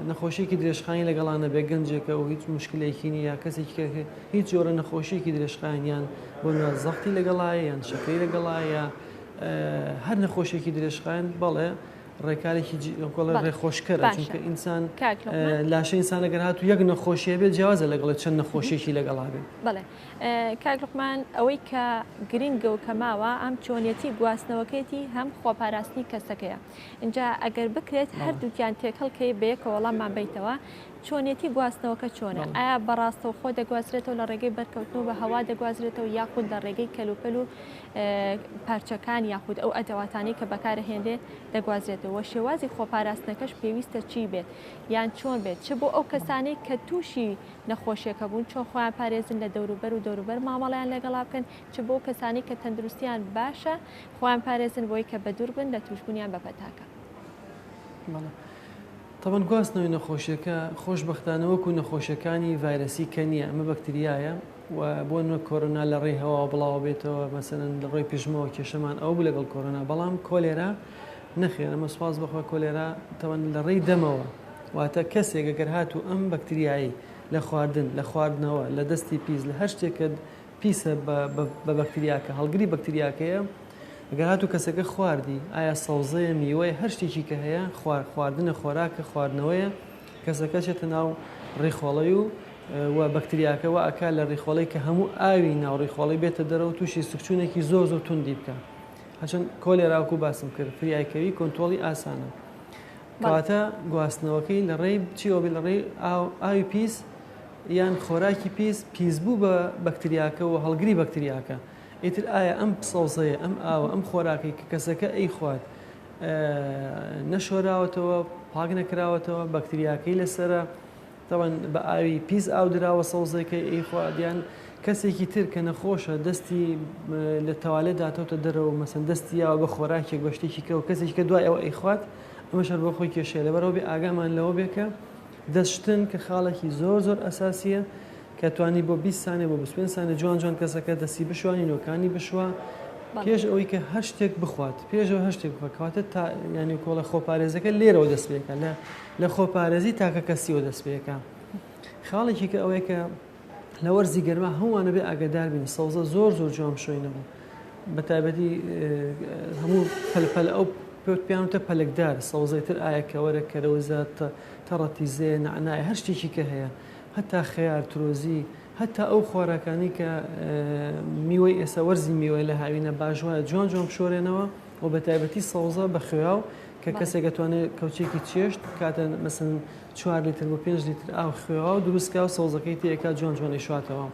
نەخۆشیێکی درێژخانی لەگەڵانە بێ گەنجێکە و هیچ مشکلێکی نیە کەسێکی هیچ جۆرە نەخۆشیێکی درێژخانیان بۆ زەختی لەگەڵایە یان شەکەی لەگەڵایە هەر نەخۆشیێکی درێژخان بەڵێ ڕێکارێکی ڕێخۆشکەرە چونکە ئینسان لاشە ئینسان ئەگەر هاتو یەک نەخۆشیە بێت جیازە لەگەڵ چەند نەخۆشیێکی لەگەڵا بێت. بەڵێ کاک لوقمان ئەوەی کە گرنگە و کەماوە ئەم چۆنیەتی گواستنەوەکەیەتی هەم خۆپاراستنی کەسەکەیە اینجا ئەگەر بکرێت هەردووکیان تێکەڵکەی بەیەکە وەڵاممان بیتەوە چۆنیەتی گواستنەوەکە چۆنە ئایا بەڕاستە و خۆ دەگوازرێتەوە لە ڕێگەی بەرکەوتنەوە بە هەوا دەگوازرێتەوە یاخود لە ڕێگەی کەلوپەل و پارچەکان یاخود ئەو ئەدەواتانی کە بەکارهێنرێ دەگوازرێتەوە شێوازی خۆپاراستنەکەش پێویستە چی بێت یان چۆن بێت چ بۆ ئەو کەسانەی کە تووشی نەخۆشیەکە بوون چۆن خۆیان پارێزن لە دەوروبەر و دەوروبەر مامەڵیان لەگەڵا بکەن چ بۆ کەسانی کە تەندروستیان باشە خۆیان پارێزن بۆی کە بە دوور بن لە توشبوونیان بە پەتاکە. طبعا گواستنەوەی نەخۆشیەکە خۆشبەختانەوەکو نەخۆشیەکانی ڤایرەسی کە نییە ئەمە بەکتریایە و بۆ نوە کۆرۆنا لە ڕێی هەواوە بڵاو بێتەوە مەسەرەن لە ڕۆی پێشمەوە کێشەمان ئەو بوو لەگەڵ کۆرۆنا بەڵام کۆلێرا نەخێن ئەمە سوپاس بەخوا کۆلێرا تەوەن لە ڕێی دەمەوە واتە کەسێک ئەگەر هاتوو ئەم بەکتریایی لە خواردن لە خواردنەوە لە دەستی پیس لە هەر شتێکە پیسە بە بەکتریاکە هەڵگری بەکتریاکەیە ئەگەر هاتوو کەسەکە خواردی ئایا سەوزەیە میوەیە هەر شتێکی کە هەیە خواردنە خۆراکە خواردنەوەیە کەسەکە چێتە ناو ڕێخۆڵی و بەکتریاکەوە ئەکا لە ڕێخۆڵی کە هەموو ئاوی ناو ڕێخۆڵی بێتە دەرەوە تووشی سوکچوونێکی زۆر زۆر توندی بکە هەچەند کۆلێراوەکو باسم کرد فریایکەوی کۆنتۆڵی ئاسانە کەواتە گواستنەوەکەی لە ڕێی چیەوە لە ڕێی ئاوی پیس یان خۆراکی پیس بوو بە بەکتریاکە و هەڵگری بەکتریاکە ئیتر ئایا ئەم سەوزەیە ئەم ئاوە ئەم خۆراکی کە کەسەکە ئەی خوارد نەشۆراوەتەوە پاک نەکراوەتەوە بەکتریاکەی لەسرە تەوەن بە ئاوی پیس ئاو دراوە سەوزەکەی ئەی خواردیان کەسێکی تر کە نەخۆشە دەستی لە تەوالێت داتەوتە دەرەوە مەسەن دەستی یاوە بە خۆراکێک بە شتێکی کە و کەسێکی کە دوای ئەوە ئەی خوارد ئەمە شەر بۆ خۆی کێشەیە لەبەرەوە بێ ئاگامان لەوە بێکە دەستشتن کە خاڵێکی زۆر زۆر ئەساسیە کە توانی بۆ 20 سانێ بۆ 25 سانێ جوان جوان کەسەکە دەستی بشوانی نۆکانی بشوە پێش ئەوەی کە هەر شتێک بخوات پێشەوە هەر شتێک بخواتە تا ینی کۆڵە خۆپارێزەکە لێرەوە دەست پێەکە لە خۆپارێزی تاکە کەسیەوە دەست پێەکە خاڵێکی کە ئەوەیە کە لە وەرزی گەرما هەمووانە بێ ئاگدار بین سەوزە زۆر زۆر جوان شوێنە بوو بە تایبەتی هەموو پەلپەل ئەو پێیانتە پەلکدار سەوزەیتر ئایا کەوەرە کەرەوەزات تەڕەتی زێ نعنای هەر شتێکی کە هەیە هەتا خەیار ترۆزی هەتا ئەو خۆراکانی کە میوەی ئێستا وەرزی میوەی لە هاوینە باشوایە جوان جوان بشۆرێنەوە و بە تایبەتی سەوزە بە خوێاو کە کەسێک دەتوانێت کەوچێکی چێشت کاتە مەسن 4 لیتر بۆ 5 لیتر ئاو خوێاو و دروستکە و سەوزەکەی تێکا جوان جوانی شواتەوە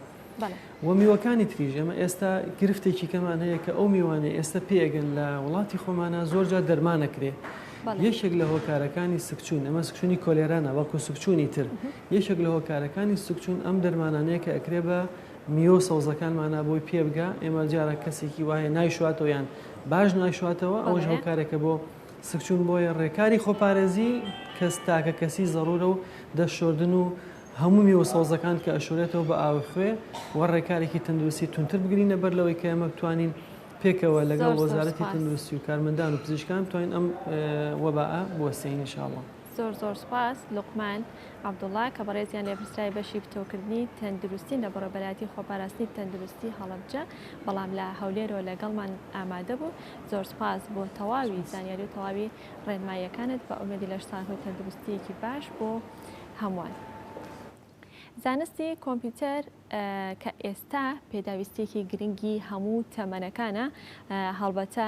و میوەکانی تریژ ئەمە ئێستا گرفتێکی کەمان هەیە کە ئەو میوانەی ئێستا پێگەن لە وڵاتی خۆمانە زۆرجار دەرمانەکرێ یەکێک لە هۆکارەکانی سکچوون ئەمە سکچوونی کۆلێرانە وەکو سکچوونی تر یەکێک لە هۆکارەکانی سکچوون ئەم دەرمانانەیە کە ئەکرێ بە میوە سەوزەکانمانە بۆی پێبگا ئێمە جارە کەسێکی وایە نایشواتەوە یان باش نایشواتەوە ئەوەش هۆکارێکە بۆ سکچوون بۆیە ڕێکاری خۆپارێزی کەس تاکە کەسی زەڕورە و دەستشۆردن و هەموو میوە سەوزەکان کە ئەشورێتەوە بە ئاوی خوێ و ڕێکارێکی تەندروستی تونتر بگرینە بەر لەوەی کە ئێمە بتوانین پێکەوە لەگەڵ وەزارەتی تەندروستی و کارمەندان و پزیشکان بتوانین ئەم وەباە بوەستێنین ئینشاءڵڵا. زۆر سپاس لوقمان عەبدوڵڵا کە بەڕێزیان لێبرسرای بەشی پتۆکردنی تەندروستی لە بەڕێبەراتی خۆپاراستنی تەندروستی هەڵەبجە بەڵام لە هەولێرەوە لەگەڵمان ئامادە بوو. زۆر سپاس بۆ تەواوی زانیاری و تەواوی ڕێنماییەکانت بە ئومێدی لە ساحەی تەندروستیەکی باش بۆ هەمووان. زانستی کۆمپیوتەر کە ئێستا پێداویستێکی گرنگی هەموو تەمەنەکانە هەڵبەتە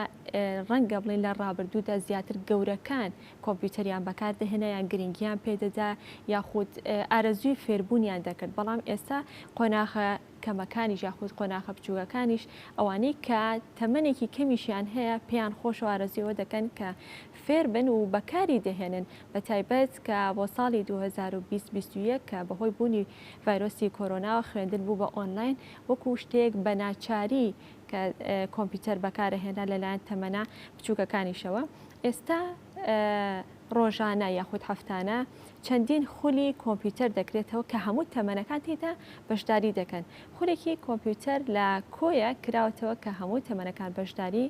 ڕەنگە بڵین لە ڕابردوودا زیاتر گەورەکان کۆمپیوتەریان بەکاردەهێنا یان گرنگیان پێدەدا یاخود ئارەزوی فێربوونیان دەکرد بەڵام ئێستا قۆناغە کەمەکانیش یاخود قۆناغە بچووکەکانیش ئەوانەی کە تەمەنێکی کەمیشیان هەیە پێیان خۆش و ئارەزیەوە دەکەن کە فێر بن و بەکاری دەهێنن بە تایبەت کە بۆ ساڵی 2021 کە بەهۆی بوونی ڤایرۆسی کۆرۆناوە خوێندن بوو بە ئۆنلاین وەکو شتێک بە ناچاری کە کۆمپیوتەر بەکارەهێنا لەلایەن تەمەنە بچووکەکانیشەوە. ئێستا ڕۆژانە یاخود هەفتانە چەندین خولی کۆمپیوتەر دەکرێتەوە کە هەموو تەمەنەکان تێدا بەشداری دەکەن. خولێکی کۆمپیوتەر لە کۆیە کراوەتەوە کە هەموو تەمەنەکان بەشداری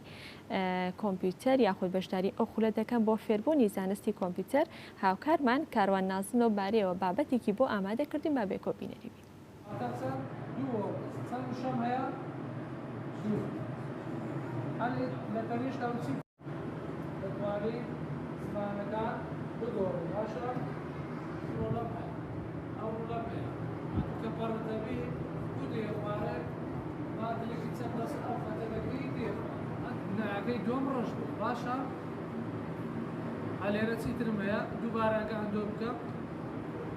کۆمپیوتەر یاخود بەشداری ئەو خولە دەکەن بۆ فێربوونی زانستی کۆمپیوتەر. هاوکارمان کاروان نازنەوە بارەیەوە بابەتێکی بۆ ئامادە کردین با بێ کۆبینەری بین. دوم ڕۆژ باشە هەلێرە چیترم هەیە دووبارەکە هەندۆ بکە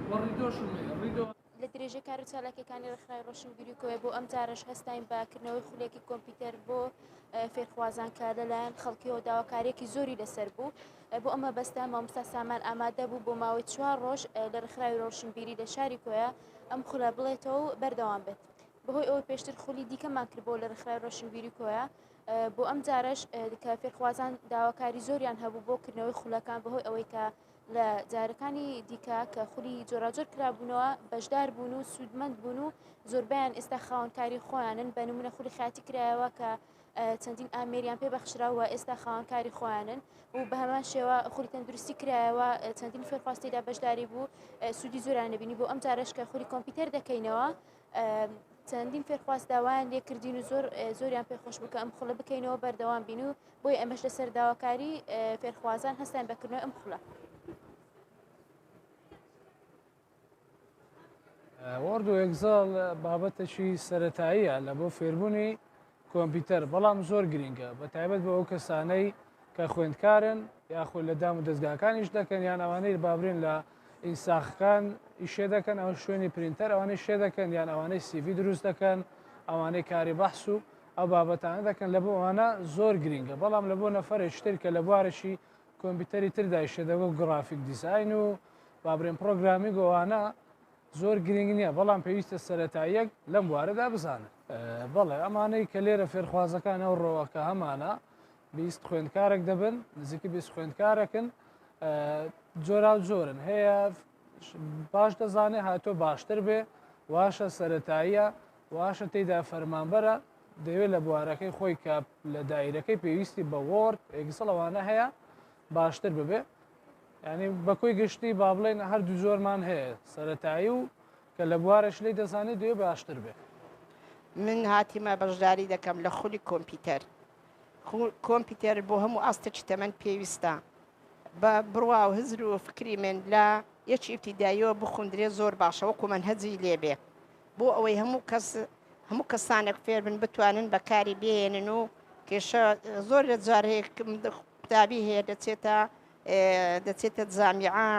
وەڕیدۆشم ڕیدۆ لە درێژە کار و چالاکیەکانی ڕێکخراوی ڕۆشنبیریکەوە بۆ ئەم جارش هەستین باکردنەوەی خولێکی کۆمپیوتەر بۆ فێرخوازان کە لەلایەن خەڵکیەوە داواکاریەکی زۆری لەسەر بوو. بۆ ئەمە بەستە مامۆستا سامان ئامادە بوو بۆ ماوەی 4 ڕۆژ لە ڕێکخراوی ڕۆشنبیری لە شاری کۆیە ئەم خولە بڵێتەوە و بەردەوام بێت. بەهۆی ئەوە پێشتر خولی دیکەمان کردبەوە لە ڕێکخراوی ڕۆشنبیری کۆیە بۆ ئەم جارش کە فێرخوازان داواکاری زۆریان هەبوو بۆ کردنەوەی خولەکان بەهۆی ئەوەی کە لە جارەکانی دیکە کە خولی جۆراجۆر کرابوونەوە بەشدار بوون و سوودمەند بوون و زۆربیان ئێستا خاوەنکاری خۆیانن بە نمونە خولی خاتی کرایەوە کە چەندین ئامێریان پێبەخشراوە ئێستا خاوەنکاری خۆیانن و بە هەمان شێوە خولی تەندروستی کرایەوە چەندین فێرخواستیدا بەشداری بوو سوودی زۆران نەبینی بۆ ئەم جارش کە خولی کۆمپیوتەر دەکەینەوە چەندین فێرخواست داوایان لێکردین و زۆریان پێخۆش بوو کە ئەم خوڵە بکەینەوە بەردەوام بین و بۆی ئەمەش لەسەر داواکاری فێرخوازان هەستان بەکردنەوە ئەم خوڵە. وەرد و ئێگزاڵ بابەتێکی سەرەتاییە لە بۆ فێربوونی کۆمپیوتەر بەڵام زۆر گرینگە بە تایبەت بە ئەو کەسانەی کە خوێندکارن یاخود لە دام و دەستگاکانیش دەکەن یان ئەوانەی بابرین لە ئینساخەکان ئیشێ دەکەن ئەو شوێنی پرینتەر ئەوانەی شێ دەکەن یان ئەوانەی سیڤی دروست دەکەن ئەوانەی کاری بەحس و ئەو بابەتانە دەکەن لە بۆ ئەوانە زۆر گرینگە بەڵام لە بۆ نەفەرێک شتێک کە لە بوارەشی کۆمپیوتەری تردا ئیشێ دەگە گرافیک دیزاین و بابرین پرۆگرامی گۆوانە زۆر گرنگ نییە بەڵام پێویستە سەرەتاییەک لەم بوارەدا بزانن. بەڵێ ئەمانەی کە لێرە فێرخوازەکان ئەو ڕۆوەکە هەمانە بیست خوێندکارێک دەبن نزیکی بیست خوێندکارەکن جۆرا زۆرن هەیە باش دەزانێ هاتۆ باشتر بێ واشە سەرەتاییە واشە تێیدا فەرمانبەرە دەوێت لە بوارەکەی خۆی کە لە دایرەکەی پێویستی بە وۆرد ئێکسڵەوانە هەیە باشتر ببێ ینی بەکۆی گشتی با بڵێن هەردوو زۆرمان هەیە سەرەتایی و کە لە بوارەش لی دەزانێت دوێ باشتر بێ. من هاتیمە بەشداری دەکەم لە خولی کۆمپیوتەر. کۆمپیوتەر بۆ هەموو ئاستێکی تەمەەن پێویستە بە بڕوا و هزر و فکری من لە یەکی ئیبتیداییەوە بخوندرێ زۆر باشە وەکو منهەجی لێبێ بۆ ئەوەی هەموو کەسانێک فێر بن بتوانن بەکاری بێنن و کێشە زۆر لە جارەیە قوتابی هەیە دەچێتە جامیعە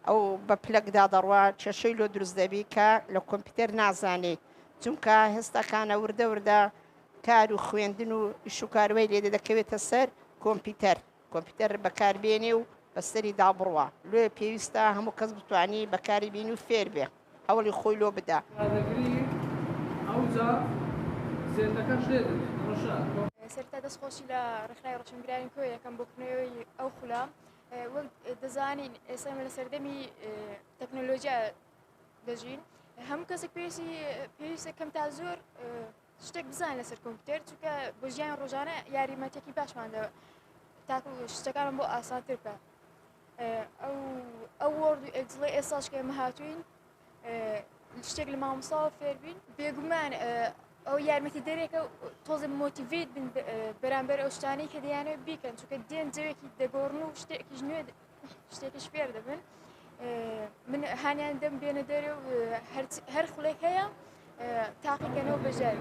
ئەو بە پلەکدا دەڕوا کێشەی لۆ دروست دەبی کە لە کۆمپیوتەر نازانێ چونکە هێستاکانە وردە وردە کار و خوێندن و ئیشوکاروی لێ دەکەوێتە سەر کۆمپیوتەر بەکاربێنێ و بەسەری دابڕوە لێ پێویستە هەموو کەس بتوانی بەکاری بین و فێر بێ ئەوڵی خۆی لۆ بدا. سەرتا دەستخۆشی لە ڕێکخراوی ڕۆشنبیری کۆ یەکەم بۆکردنەوەی ئەو خولە وەک دەزانین ئێستا لە سەردەمی تەکنۆلۆژیا دەژین هەموو کەسێک پێویستە کەم تا زۆر شتێک بزانێت لەسەر کۆمپیوتەر چونکە بۆ ژیان ڕۆژانە یاریمەتێکی باشماندەوە تاکو شتەکانم بۆ ئاسانتر بکە ئەو وەرد و ئەکسڵی ئێستاش کە ئێمە هاتووین شتێک لە مامۆستاوە فێربین بێگومان ئەو یارمەتی دەرێکە تۆزە مۆتیڤێت بن بەرامبەر ئەو شتانەی کە دەیانەوێت بیکەن چونکە دێن جەوێکی دەگۆڕن و شتێکیش نوێ شتێکیش فێر دەبن من هانیان دەم بێنە دەرێ و هەر خولێک هەیە تاقیکەنەوە بەژار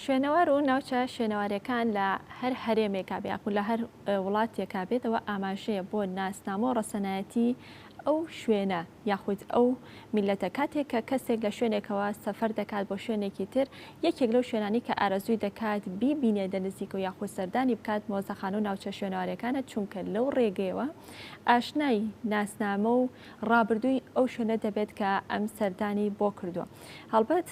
شوێنەوار و ناوچە شوێنەوارەکان لە هەر هەرێمێکا بێکو لە هەر وڵاتێکا بێتەوە ئاماژەیە بۆ ناسنامە و ڕەسەنایەتی ئەو شوێنە یاخود ئەو میلەتە کاتێک کە کەسێک لە شوێنێکەوە سەفەر دەکات بۆ شوێنێکی تر یەکێک لەو شوێنانی کە ئارەزووی دەکات بیبینێ دەنزیک و یاخود سەردانی بکات مۆزەخانە و ناوچە شوێنەوارەکانە چونکە لەو ڕێگەیەوە ئاشنای ناسنامە و ڕابردووی ئەو شوێنە دەبێت کە ئەم سەردانی بۆ کردووە. هەڵبەت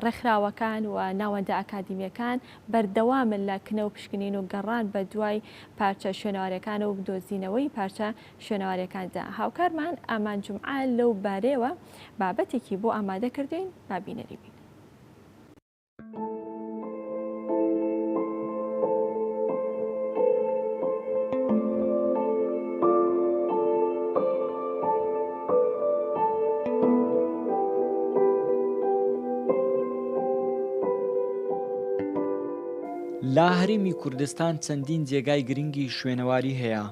ڕێکخراوەکان و ناوەندە ئاکادیمیەکان بەردەوامن لە کنە و پشکنین و گەڕان بە دوای پارچە شوێنەوارەکان و دۆزینەوەی پارچە شوێنەوارەکاندا. هاوکارمان ئامان جومعە لەو بارەیەوە بابەتێکی بۆ ئامادە کردوین با بینەری بین. لا هەرێمی کوردستان چەندین جێگای گرنگی شوێنەواری هەیە.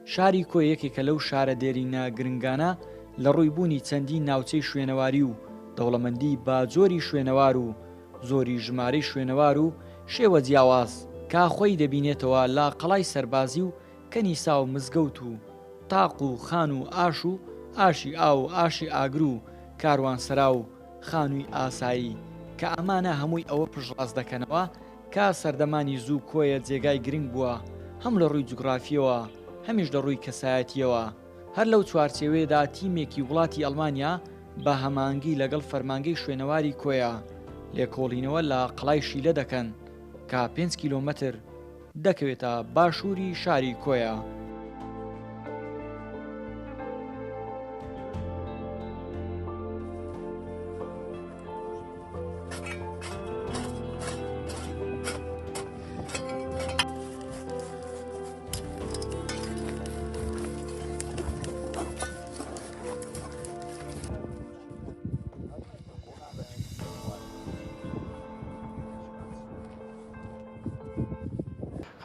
شاری کۆ یەکێکە لەو شارە دێرینە گرنگانە لە ڕوویبوونی چەندین ناوچەی شوێنەواری و دەوڵەمەندی باجۆری شوێنەوار و زۆری ژمارەی شوێنەوار و شێوە جیاواز کا خۆی دەبینێتەوە لە قەڵای سەربازی و کەنیسا و مزگەوت و تاق و خان و ئاش و ئاشی ئاو و ئاشی ئاگر و کاروانسەرا و خانووی ئاسایی کە ئەمانە هەمووی ئەوە پشڕاز دەکەنەوە کا سەردەمانی زوو کۆیە جێگای گرنگ بووە هەم لە ڕووی جوگرافیەوە هەمیش لە ڕووی کەسایەتیەوە. هەر لەو چوارچێوەیەدا تیمێکی وڵاتی ئەڵمانیا بە هەمانگی لەگەڵ فەرمانگەی شوێنەواری کۆیە لێکۆڵینەوە لە قەڵای شیلە دەکەن کە 5 کیلۆمەتر دەکەوێتە باشووری شاری کۆیە.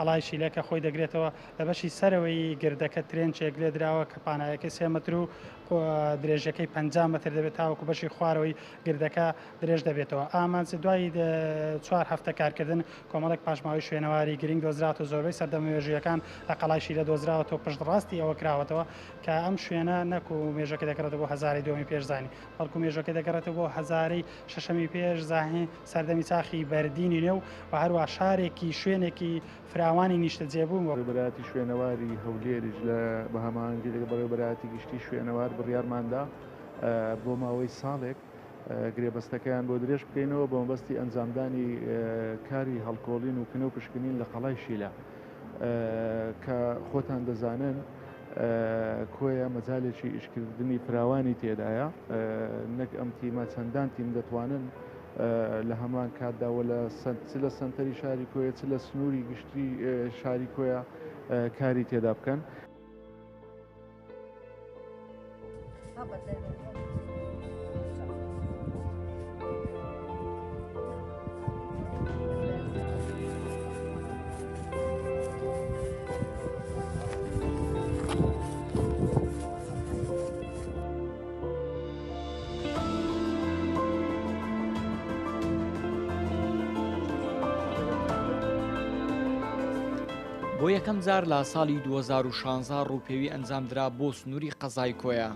قەڵای شیلەکە خۆی دەگرێتەوە لە بەشی سەرەوەی گردەکە ترێنچێک لێ درراوە کە پانایەکە 3 مەتر و درێژەکەی 50 مەتر دەبێت تاوەکو بەشی خوارەوەی گردەکە درێژ دەبێتەوە. ئامانچ دوای 4 هەفتە کارکردن کۆمەڵێک پاشماوی شوێنەواری گرنگ دۆزراوە زۆربەی سەردەمێژیەکان لە قەڵای شیلە دۆزراوەەوە پشت ڕاستی ئەوە کراوەتەوە کە ئەم شوێنە نەکو مێژەکە دەکرێتەوە بۆ هەزاری دومی پێشزانی بەڵکو مێژەکە دەگەڕێتەوە بۆ هەزاری شەشەمی پێش زاهی سەردەمی چاخی بەردینی نێو و هەروە شارێکی شوێنێکی فراوانی نیشتە جێبوون بەڕێوەبەراتی شوێنەواری هەولێریش لە بە هەمانگی لەگە بەڕێوەبەراتی گشتی شوێنەوار بڕیارماندا بۆ ماوەی ساڵێک گرێبەستەکەیان بۆ درێژ بکەینەوە بۆ مەبەستی ئەنجامدانی کاری هەڵکۆڵین و کنە و پشکنین لە قەڵای شیلە کە خۆتان دەزانن کۆیە مەجالێکی ئیشکردنی فراوانی تێدایە نەک ئەم تیمە چەندان تیم دەتوانن لە هەمان کاتداوە لە سنتەری شاری کۆیە چ لە سنووری گشتی شاری کۆیە کاری تێدا بکەن. بۆ یەکەم جار لە ساڵی 2016 ڕووپێوی ئەنجامدرا بۆ سنووری قەزای کۆیە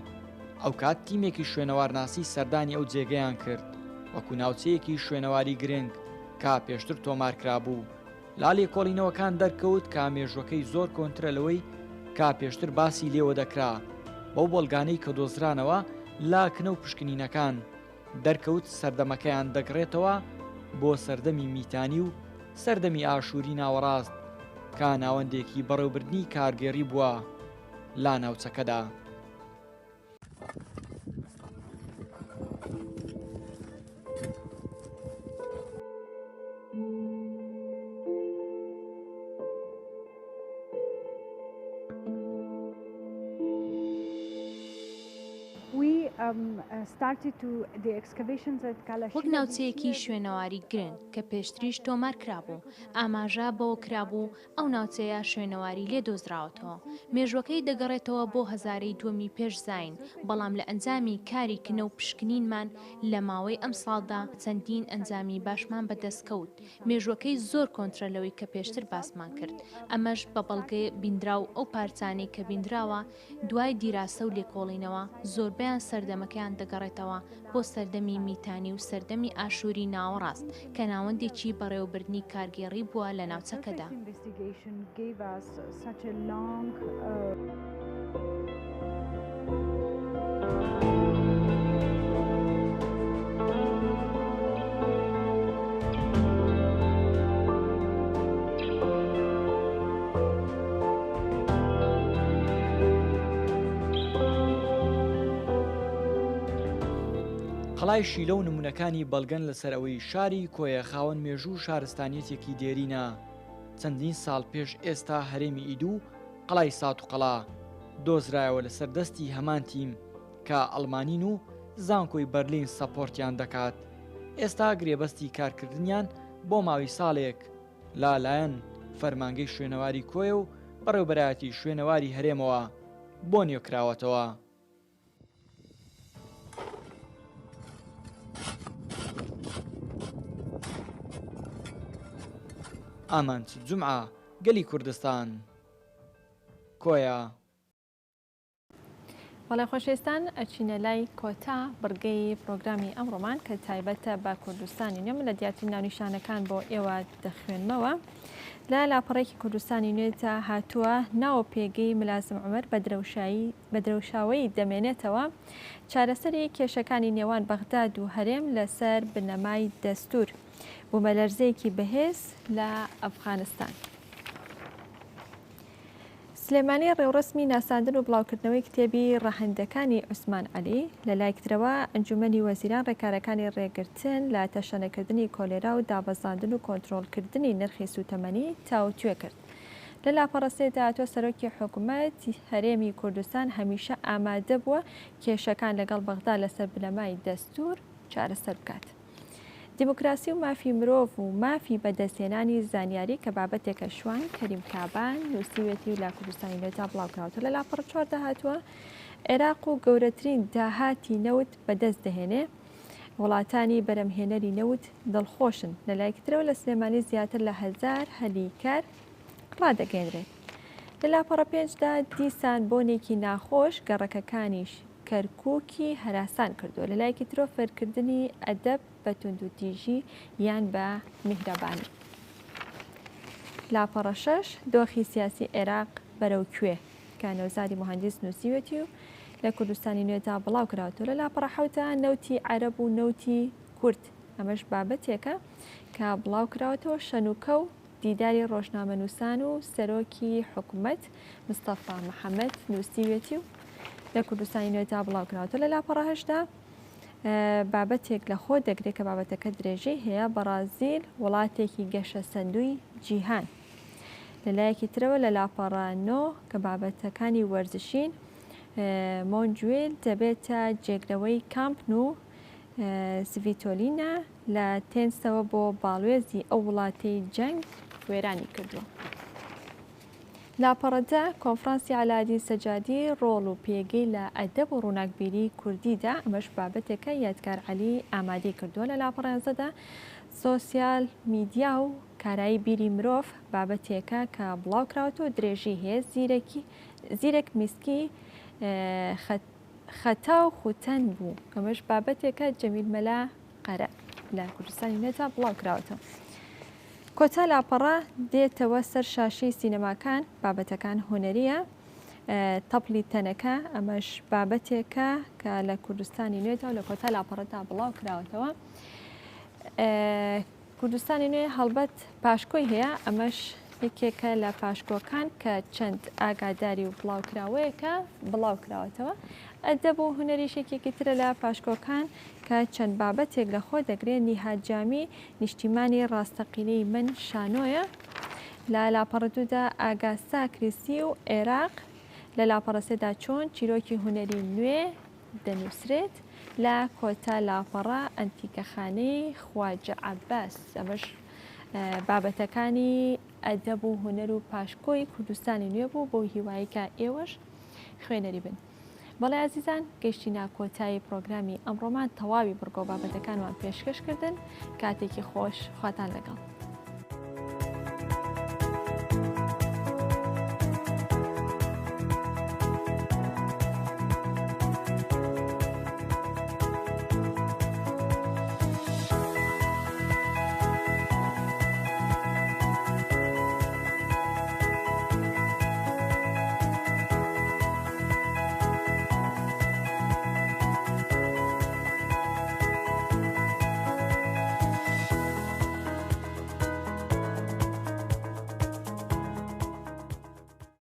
ئەو کات تیمێکی شوێنەوارناسی سەردانی ئەو جێگەیان کرد وەکو ناوچەیەکی شوێنەواری گرنگ کا پێشتر تۆمارکرا بوو. لا لێکۆڵینەوەکان دەرکەوت کا مێژوەکەی زۆر کۆنترەلەوەی کا پێشتر باسی لێوە دەکرا بەو بەڵگانەی کە دۆزرانەوە لا کنە و پشکنینەکان دەرکەوت سەردەمەکەیان دەگڕێتەوە بۆ سەردەمی میتانی و سەردەمی ئاشووری ناوەڕاست کا ناوەندێکی بەڕێوەبردنی کارگێڕی بووە لا ناوچەکەدا. وەک ناوچەیەکی شوێنەواری گرنگ کە پێشتریش تۆمار کرابوو ئاماژە بەوە کرابوو ئەو ناوچەیە شوێنەواری لێ دۆزراوەتەوە. مێژوەکەی دەگەڕێتەوە بۆ هەزارەی دووەمی پێش زاین، بەڵام لە ئەنجامی کاری کنە و پشکنینمان لە ماوەی ئەم ساڵدا چەندین ئەنجامی باشمان بەدەستکەوت. مێژوەکەی زۆر کۆنترەلەوەی کە پێشتر باسمان کرد، ئەمەش بە بەڵگەی بیندراو ئەو پارچانەی کە بیندراوە دوای دیراسە و لێکۆڵینەوە زۆربیان سەردەمەکەیان دەگەڕێتەوە بۆ سەردەمی میتانی و سەردەمی ئاشووری ناوەڕاست کە ناوەندێکی بەڕێوەبردنی کارگێڕی بووە لە ناوچەکەدا. قەڵای شیلە و نمونونەکانی بەڵگەن لەسەر ئەوەی شاری کۆیە خاوەن مێژوو شارستانیەتێکی دێرینە. چەندین ساڵ پێش ئێستا هەرێمی ئیدوو قەڵای سات و قەڵا دۆزرایەوە لەسەر دەستی هەمان تیم کە ئەڵمانین و زانکۆی بەرلین سەپۆرتیان دەکات. ئێستا گرێبەستی کارکردنیان بۆ ماوەی ساڵێک لالایەن فەرمانگەی شوێنەواری کۆیە و بەڕێوەبەرایەتی شوێنەواری هەرێمەوە بۆ نێوکراوەتەوە. ئامانچ جومعە گەلی کوردستان کۆیە. وەڵای خۆشەویستان ئەچینە لای کۆتا بڕگەی پرۆگرامی ئەمڕۆمان کە تایبەتە بە کوردستانی نوێ لە دیاتری ناونیشانەکان بۆ ئێوە دەخوێنمەوە. لە لاپەڕێکی کوردستانی نوێتە هاتووە ناوە پێگەی ملازم عومەر بە درەوشاوی دەمێنێتەوە چارەسەری کێشەکانی نێوان بەغداد و هەرێم لەسەر بنەمای دەستور بوومەلەرزەیەکی بەهێز لە ئەفغانستان. سلێمانی ڕێوڕسمی ناساندن و بڵاوکردنەوەی کتێبی ڕەهندەکانی عوسمان عەلی لە لایکترەوە ئەنجومەنی وەزیران ڕێکارەکانی ڕێگرتن لە تەشەنەکردنی کۆلێرا و دابەزاندن و کۆنتڕۆڵکردنی نرخی سوتەمەنی تاوتوێ کرد. لە لاپەڕەسێدا تۆ سەرۆکی حکوومەت هەرێمی کوردستان هەمیشە ئامادە بووە کێشەکان لەگەڵ بەغدا لەسەر بنەمای دەستور چارەسەر بکات. دیموکراسی و مافی مرۆڤ و مافی بەدەستێنانی زانیاری کە بابەتێکە شوان کەریم کابان نووسیوێتی و لا کوردستانی نوێتا بڵاوکراوتە لە لاپەڕ 4 داهاتوە عێراق و گەورەترین داهاتی نەوت بەدەست دەهێنێ. وڵاتانی بەرەمهێنەری نەوت دڵخۆشن لە لایکترەوە لە سلێمانی زیاتر لە 1000 هەلیکار ڕادەگەێنرێت. لە لاپەڕە 5دا دیسان بۆنێکی ناخۆش گەڕەکەکانیش کەرکووکی هەراسان کردووە لە لایەکی ترۆ فێرکردنی ئەدەب بە توندوتیژی یان بە میهرەبانی. لاپەڕە 6 دۆخی سیاسی عێراق بەرەو کوێ کە نەوزادی مهندس نووسیوەتی و لە کوردستانی نوێتا بڵاو کراوەوە. لە لاپەڕە 7 نەوتی عەرەب و نەوتی کورد ئەمەش بابەتێکە کە بڵاو کراوەتەوە شەنوکە و دیداری ڕۆژنامەنووسان و سەرۆکی حکوومەت مستەفا محەممەد نووسیوێتی و لە کوردستانی نوێتا بڵاوکراوەوە. لە لاپەڕە 8دا بابەتێک لە خۆ دەگرێت کە بابەتەکە درێژەی هەیە بەرازیل وڵاتێکی گەشە سندوی جیهان. لەلایەکی ترەوە لە لاپەڕە 9 کە بابەتەکانی وەرزشین مۆنجوێل دەبێتە جێگرەوەی کامپن و سڤیتۆلینە لە تێنسەوە بۆ باڵێزی ئەو وڵاتی جەنگ وێرانی کردووە. لاپەڕەدا کۆنفرانسی علادی سەجادی ڕۆڵ و پێگەی لە ئەدەب و ڕووناکبیری کوردیدا ئەمەش بابەتێکە یادگار عەلی ئامادەی کردووە. لە لاپەڕێنزەدا سۆسیال میدیا و کارایی بیری مرۆڤ بابەتێکە کە بڵاوکراوەوە درێژی هەیە زیرەک میسکی خەتا و خوتەن بوو ئەمەش بابەتێکە جەمیل مەلا قەرە لە کوردستانی نێتا بڵاو کراوەتەوە. کۆتا لاپەڕە دێتەوە سەر شاشەی سینەماکان بابەتەکان هۆنەریە. تەپلی تەنەکە ئەمەش بابەتێکە کە لە کوردستانی نوێتەوە لە کۆتا لاپەڕەدا بڵاو کراوەتەوە. کوردستانی نوێ هەڵبەت پاشکۆی هەیە ئەمەش یەکێکە لە پاشکۆکان کە چەند ئاگاداری و بڵاوکراوەیەکە بڵاو کراوەتەوە. ئەدەب و هونەریشێکێکی ترە لە پاشکۆکان کە چەند بابەتێک لە خۆ دەگرێت نیهاجامی نیشتیمانی ڕاستەقینەی من شانۆیە. لە لاپەڕەدوودا ئاگاستا کریسی و عێراق لە لاپەڕەسێدا چۆن چیرۆکی هونەری نوێ دەنووسرێت. لە کۆتا لاپەڕە ئەنتیکەخانەی خواجە عەباس ئەمەش بابەتەکانی ئەدەب و هونەر و پاشکۆی کوردستانی نوێ بوو بۆ هیواییکە ئێوەش خوێنەری بن. بەڵێ عزیزان گەشتینە کۆتایی پرۆگرامی ئەمڕۆمان تەواوی بڕگۆ بابەتەکانمان پێشکەشکردن. کاتێکی خۆش خواتان لەگەڵ.